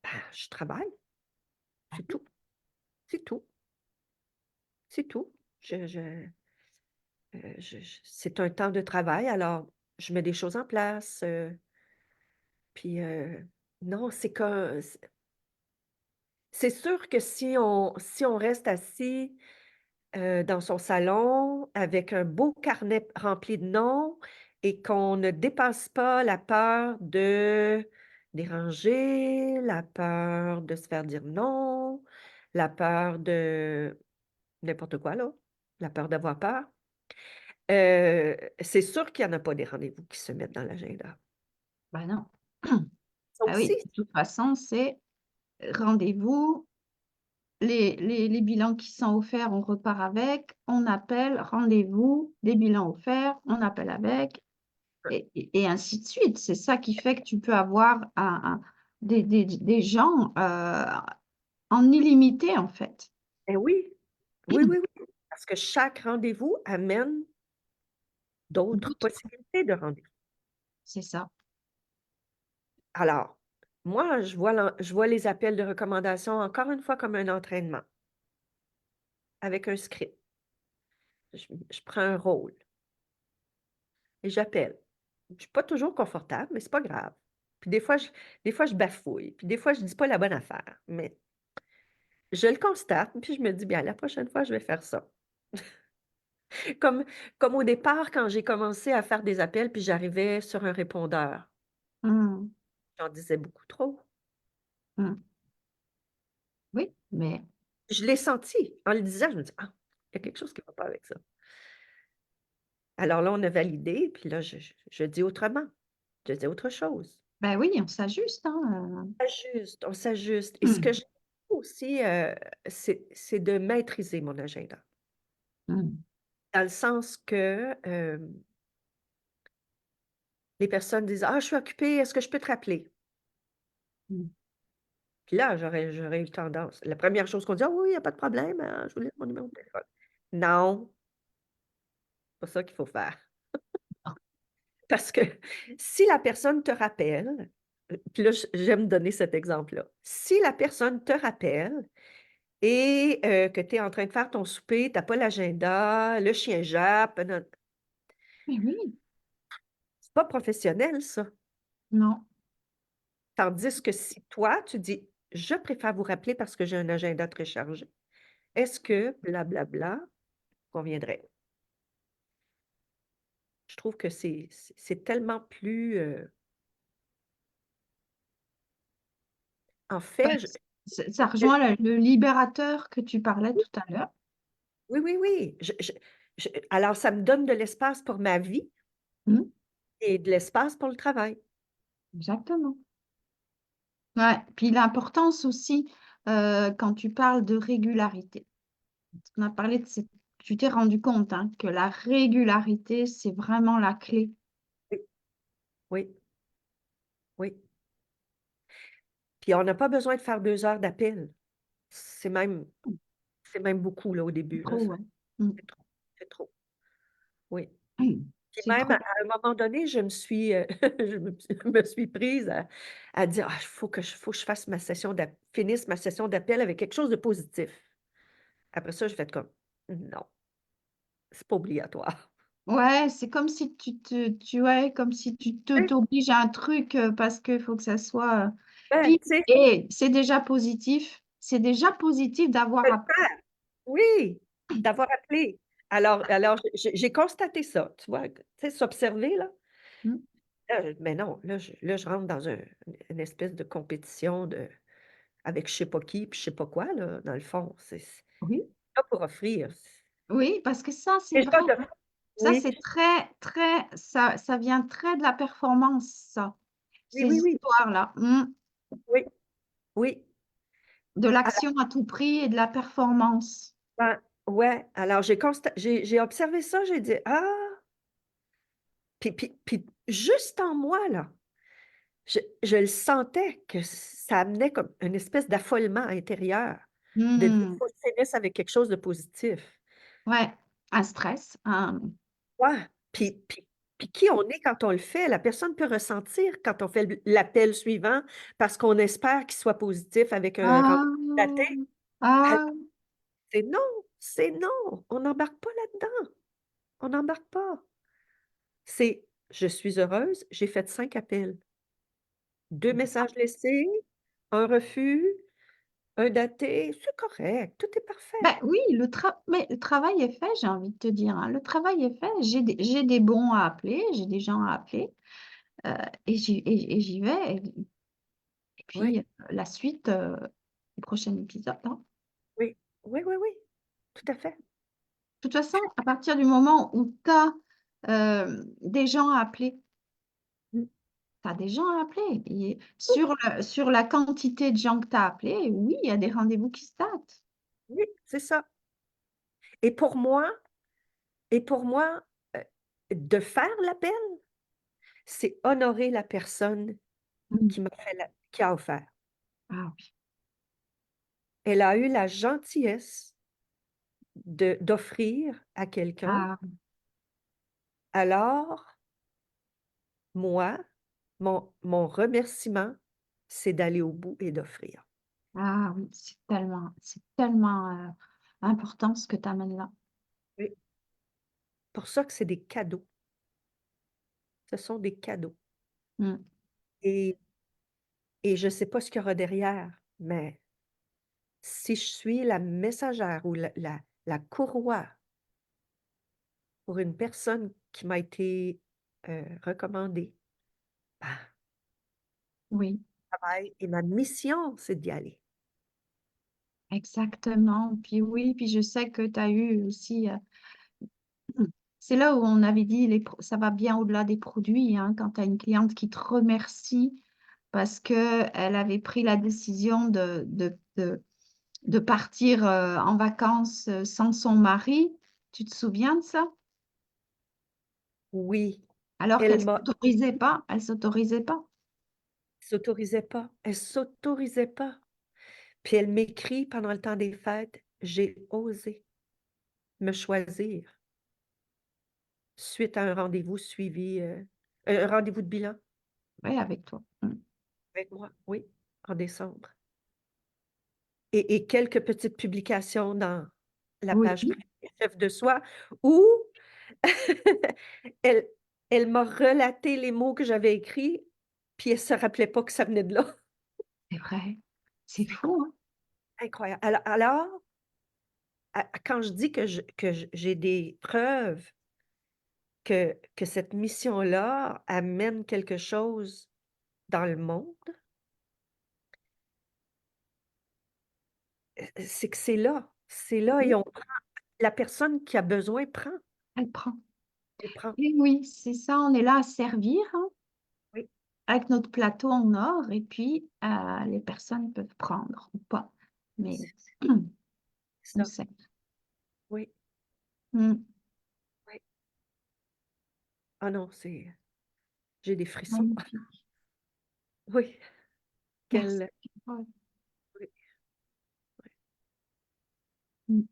ben, je travaille. C'est tout. C'est tout. C'est tout. C'est un temps de travail, alors je mets des choses en place. Puis non, c'est sûr que si on reste assis dans son salon avec un beau carnet rempli de noms et qu'on ne dépasse pas la peur de déranger, la peur de se faire dire non, la peur de n'importe quoi, là. la peur d'avoir peur. C'est sûr qu'il n'y en a pas des rendez-vous qui se mettent dans l'agenda. Ben non. Ça Ah oui, aussi, de toute façon, c'est rendez-vous, les bilans qui sont offerts, on repart avec, on appelle, rendez-vous, des bilans offerts, on appelle avec, et ainsi de suite. C'est ça qui fait que tu peux avoir des gens en illimité, en fait. ben oui, oui, oui, oui, parce que chaque rendez-vous amène d'autres D'autres, possibilités de rendez-vous. c'est ça. Alors, moi, je vois les appels de recommandation encore une fois comme un entraînement avec un script. Je prends un rôle et j'appelle. Je ne suis pas toujours confortable, mais c'est pas grave. Puis des fois, je bafouille, puis des fois, je dis pas la bonne affaire, mais je le constate, puis je me dis: «Bien, la prochaine fois, je vais faire ça». Comme comme au départ, quand j'ai commencé à faire des appels, puis j'arrivais sur un répondeur, Hum, j'en disais beaucoup trop. hum. Oui, mais Je l'ai senti. En le disant, je me dis: «Ah, il y a quelque chose qui ne va pas avec ça». Alors là, on a validé, puis là, je dis autrement. Je dis autre chose. ben oui, on s'ajuste, hein. On s'ajuste et ce que Hum, j'aime aussi, c'est de maîtriser mon agenda. hum, Dans le sens que, les personnes disent: «Ah, je suis occupée, est-ce que je peux te rappeler?» hum. Puis là, j'aurais eu tendance la première chose qu'on dit: «Ah oui, il y a pas de problème, je vous laisse mon numéro de téléphone». Non, c'est pas ça qu'il faut faire. Parce que si la personne te rappelle, puis là, j'aime donner cet exemple-là. Si la personne te rappelle et que tu es en train de faire ton souper, tu as pas l'agenda, le chien jappe, Mais oui, c'est pas professionnel ça. non. Tandis que si toi, tu dis: «Je préfère vous rappeler parce que j'ai un agenda très chargé. Est-ce que blablabla conviendrait?» Je trouve que c'est tellement plus, en Ben, fait, ça rejoint le libérateur que tu parlais tout à l'heure. oui, oui, oui. Alors ça me donne de l'espace pour ma vie Hum, et de l'espace pour le travail. exactement. Ouais, puis l'importance aussi, quand tu parles de régularité. On a parlé de cette tu t'es rendu compte, hein, que la régularité, c'est vraiment la clé. Oui, oui, oui. Puis on n'a pas besoin de faire 2 heures d'appel. C'est même c'est même beaucoup là au C'est début là, trop, ouais. Mmh. c'est trop, c'est trop. Oui. Puis C'est même trop. à un moment donné, je me suis, me suis prise à dire: «Ah, faut que je fasse ma session finisse ma session d'appel avec quelque chose de positif». Après ça, j'ai fait comme: «Non, c'est pas obligatoire». Ouais, c'est comme si ouais, comme si tu t'obliges à un truc, parce qu'il faut que ça soit, Ben, puis tu sais, c'est déjà positif d'avoir appris. oui, d'avoir appelé. Alors j'ai constaté ça, tu vois? Tu sais, s'observer là. Mmh. Mais non, là, je rentre dans une espèce de compétition avec je sais pas qui, puis je sais pas quoi là, dans le fond. C'est Oui, pas pour offrir. oui, parce que ça, c'est vrai. Déjà de Ça, oui, c'est très ça vient très de la performance, ça, oui, ces oui, oui, histoires-là. Mmh. oui, oui. De Alors, l'action à tout prix et de la performance. ben, ouais, alors j'ai observé ça, j'ai dit: «Ah!» Puis juste en moi là, je le sentais que ça amenait comme une espèce d'affolement intérieur, de dire: Mmh. «Faut que je finisse avec quelque chose de positif». Ouais, un stress, Ouais, puis qui on est quand on le fait, la personne peut ressentir quand on fait l'appel suivant parce qu'on espère qu'il soit positif avec un rendez-vous daté. ah! Alors Ah! c'est non, on n'embarque pas là-dedans, on n'embarque pas. C'est: «Je suis heureuse, j'ai fait 5 appels, 2 messages laissés, un refus, un daté, c'est correct, tout est Ben parfait». oui, mais le travail est fait, j'ai envie de te dire, hein. Le travail est fait. J'ai des bons à appeler, j'ai des gens à appeler, heu et j'y vais et Oui, puis, la suite, au prochain épisode, hein. oui, oui, oui, oui, tout à fait. toute façon, à partir du moment où tu as des gens à appeler, Mm. tu as des gens à appeler. Et sur la quantité de gens que tu as appelés, oui, il y a des rendez-vous qui se datent. Oui, c'est ça. Et pour moi, et pour moi, euh, de faire l'appel, c'est honorer la personne Mm. qui qui a offert. Ah oui. Elle a eu la gentillesse d'offrir à quelqu'un. Ah, Alors, moi, mon remerciement, c'est d'aller au bout et d'offrir. ah oui, c'est tellement important ce que tu amènes là. Oui. Pour ça que c'est des cadeaux. Ce sont des cadeaux. Mm. Et, et je ne sais pas ce qu'il y aura derrière, mais si je suis la messagère ou la courroie pour une personne qui m'a été recommandée, ben, Oui, mon travail et ma mission, c'est d'y aller. exactement. Puis oui, puis je sais que tu as eu aussi. C'est là où on avait dit ça va bien au-delà des produits, hein, quand tu as une cliente qui te remercie parce qu'elle avait pris la décision de partir en vacances sans son mari. Tu te souviens de ça? Oui, Alors elle qu'elle m'a s'autorisait pas, elle s'autorisait pas. s'autorisait pas. Elle s'autorisait pas. Puis elle m'écrit pendant le temps des fêtes, j'ai osé me choisir suite à un rendez-vous suivi, un rendez-vous de bilan Oui, avec toi. Mm. avec moi, oui, en décembre. Et quelques petites publications dans la Oui, page privée Chef de soi où elle, elle m'a relaté les mots que j'avais écrits, puis elle se rappelait pas que ça venait de là. c'est vrai. C'est C'est fou, hein? incroyable. Alors, quand je dis que j'ai des preuves que cette mission-là amène quelque chose dans le monde, c'est que c'est là Oui, et la personne qui a besoin prend, elle prend. elle prend. Et oui, c'est ça, on est là à servir, hein, Oui, avec notre plateau en or, et puis les personnes peuvent prendre ou pas. Mais c'est on ça. sait. Oui, Mm. oui. Ah non, j'ai des frissons. Magnifique. Oui, Merci. quelle, Ouais. oui, Mm.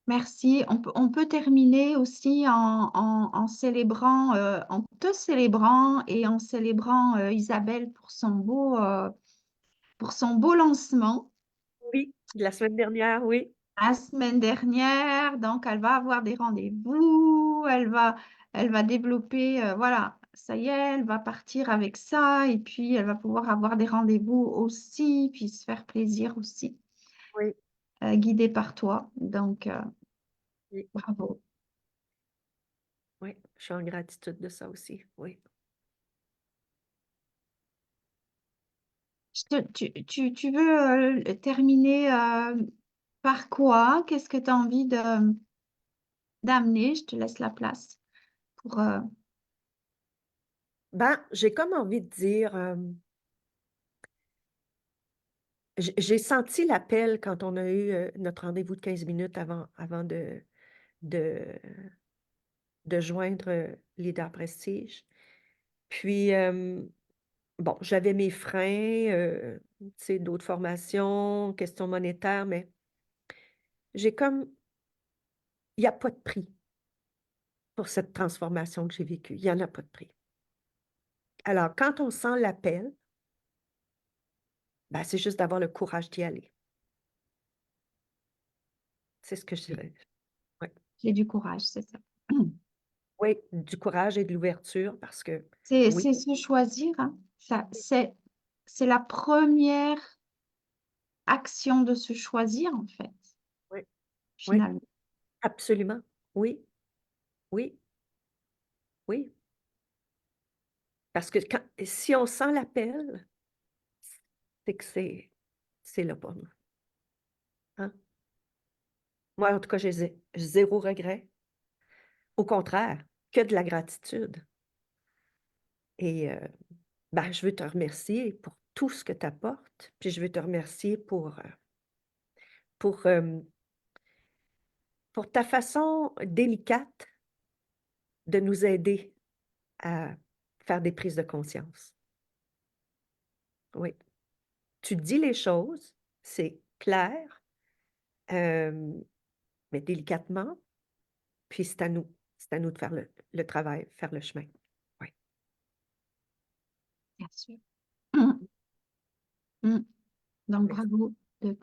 Merci. On peut terminer aussi en célébrant, en te célébrant et en célébrant Isabelle pour son beau lancement oui, de la semaine dernière, oui, la semaine dernière. Donc, elle va avoir des rendez-vous, elle va développer, voilà, ça y est, elle va partir avec ça et puis elle va pouvoir avoir des rendez-vous aussi, puis se faire plaisir aussi, oui, guidée par toi. Donc, oui, bravo. oui, je suis en gratitude de ça aussi, oui. Tu veux terminer par quoi? Qu'est-ce que tu as envie d'amener? Je te laisse la place pour... Ben, j'ai comme envie de dire, j'ai senti l'appel quand on a eu notre rendez-vous de 15 minutes avant de, de joindre Leader Prestige. Puis, bon, j'avais mes freins, tu sais, d'autres formations, questions monétaires, mais j'ai comme, il n'y a pas de prix pour cette transformation que j'ai vécue. Il n'y en a pas de prix. Alors, quand on sent l'appel, ben, c'est juste d'avoir le courage d'y aller. C'est ce que je dirais. Ouais. J'ai du courage, c'est ça. Oui, du courage et de l'ouverture parce que oui, C'est se choisir, hein. C'est la première action de se choisir, en fait, oui, oui, finalement. absolument. Oui, oui, oui. Parce que si on sent l'appel, c'est que c'est là pour nous. Hein? Moi, en tout cas, j'ai zéro regret. Au contraire, que de la gratitude. Et ben, je veux te remercier pour tout ce que tu apportes. Puis je veux te remercier pour, pour ta façon délicate de nous aider à faire des prises de conscience. Oui. Tu dis les choses, c'est clair, mais délicatement, puis c'est à nous. C'est à nous de faire le travail, faire le chemin. Oui. Bien sûr. Mm, mm. Donc, Merci. bravo de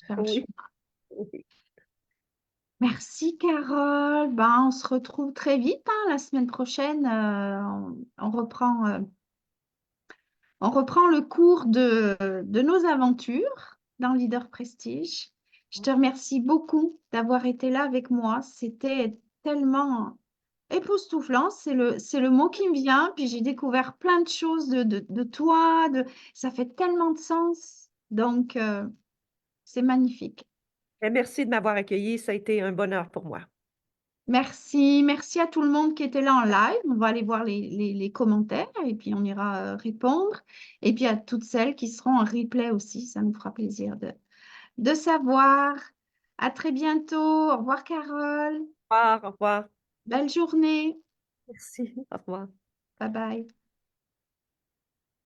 faire le Oui. chemin. Oui. Merci, Carole. Ben, on se retrouve très vite, hein, la semaine prochaine. On reprend le cours de nos aventures dans Leader Prestige. Je te remercie beaucoup d'avoir été là avec moi. C'était tellement époustouflant, c'est le mot qui me vient. Puis j'ai découvert plein de choses de toi. Ça fait tellement de sens. Donc, c'est magnifique. Et merci de m'avoir accueilli. Ça a été un bonheur pour moi. Merci, merci à tout le monde qui était là en live. On va aller voir les commentaires et puis on ira répondre. Et puis à toutes celles qui seront en replay aussi, ça nous fera plaisir de savoir. À très bientôt. Au revoir, Carole. Au revoir. Au revoir. Belle journée. Merci. Au revoir. Bye bye.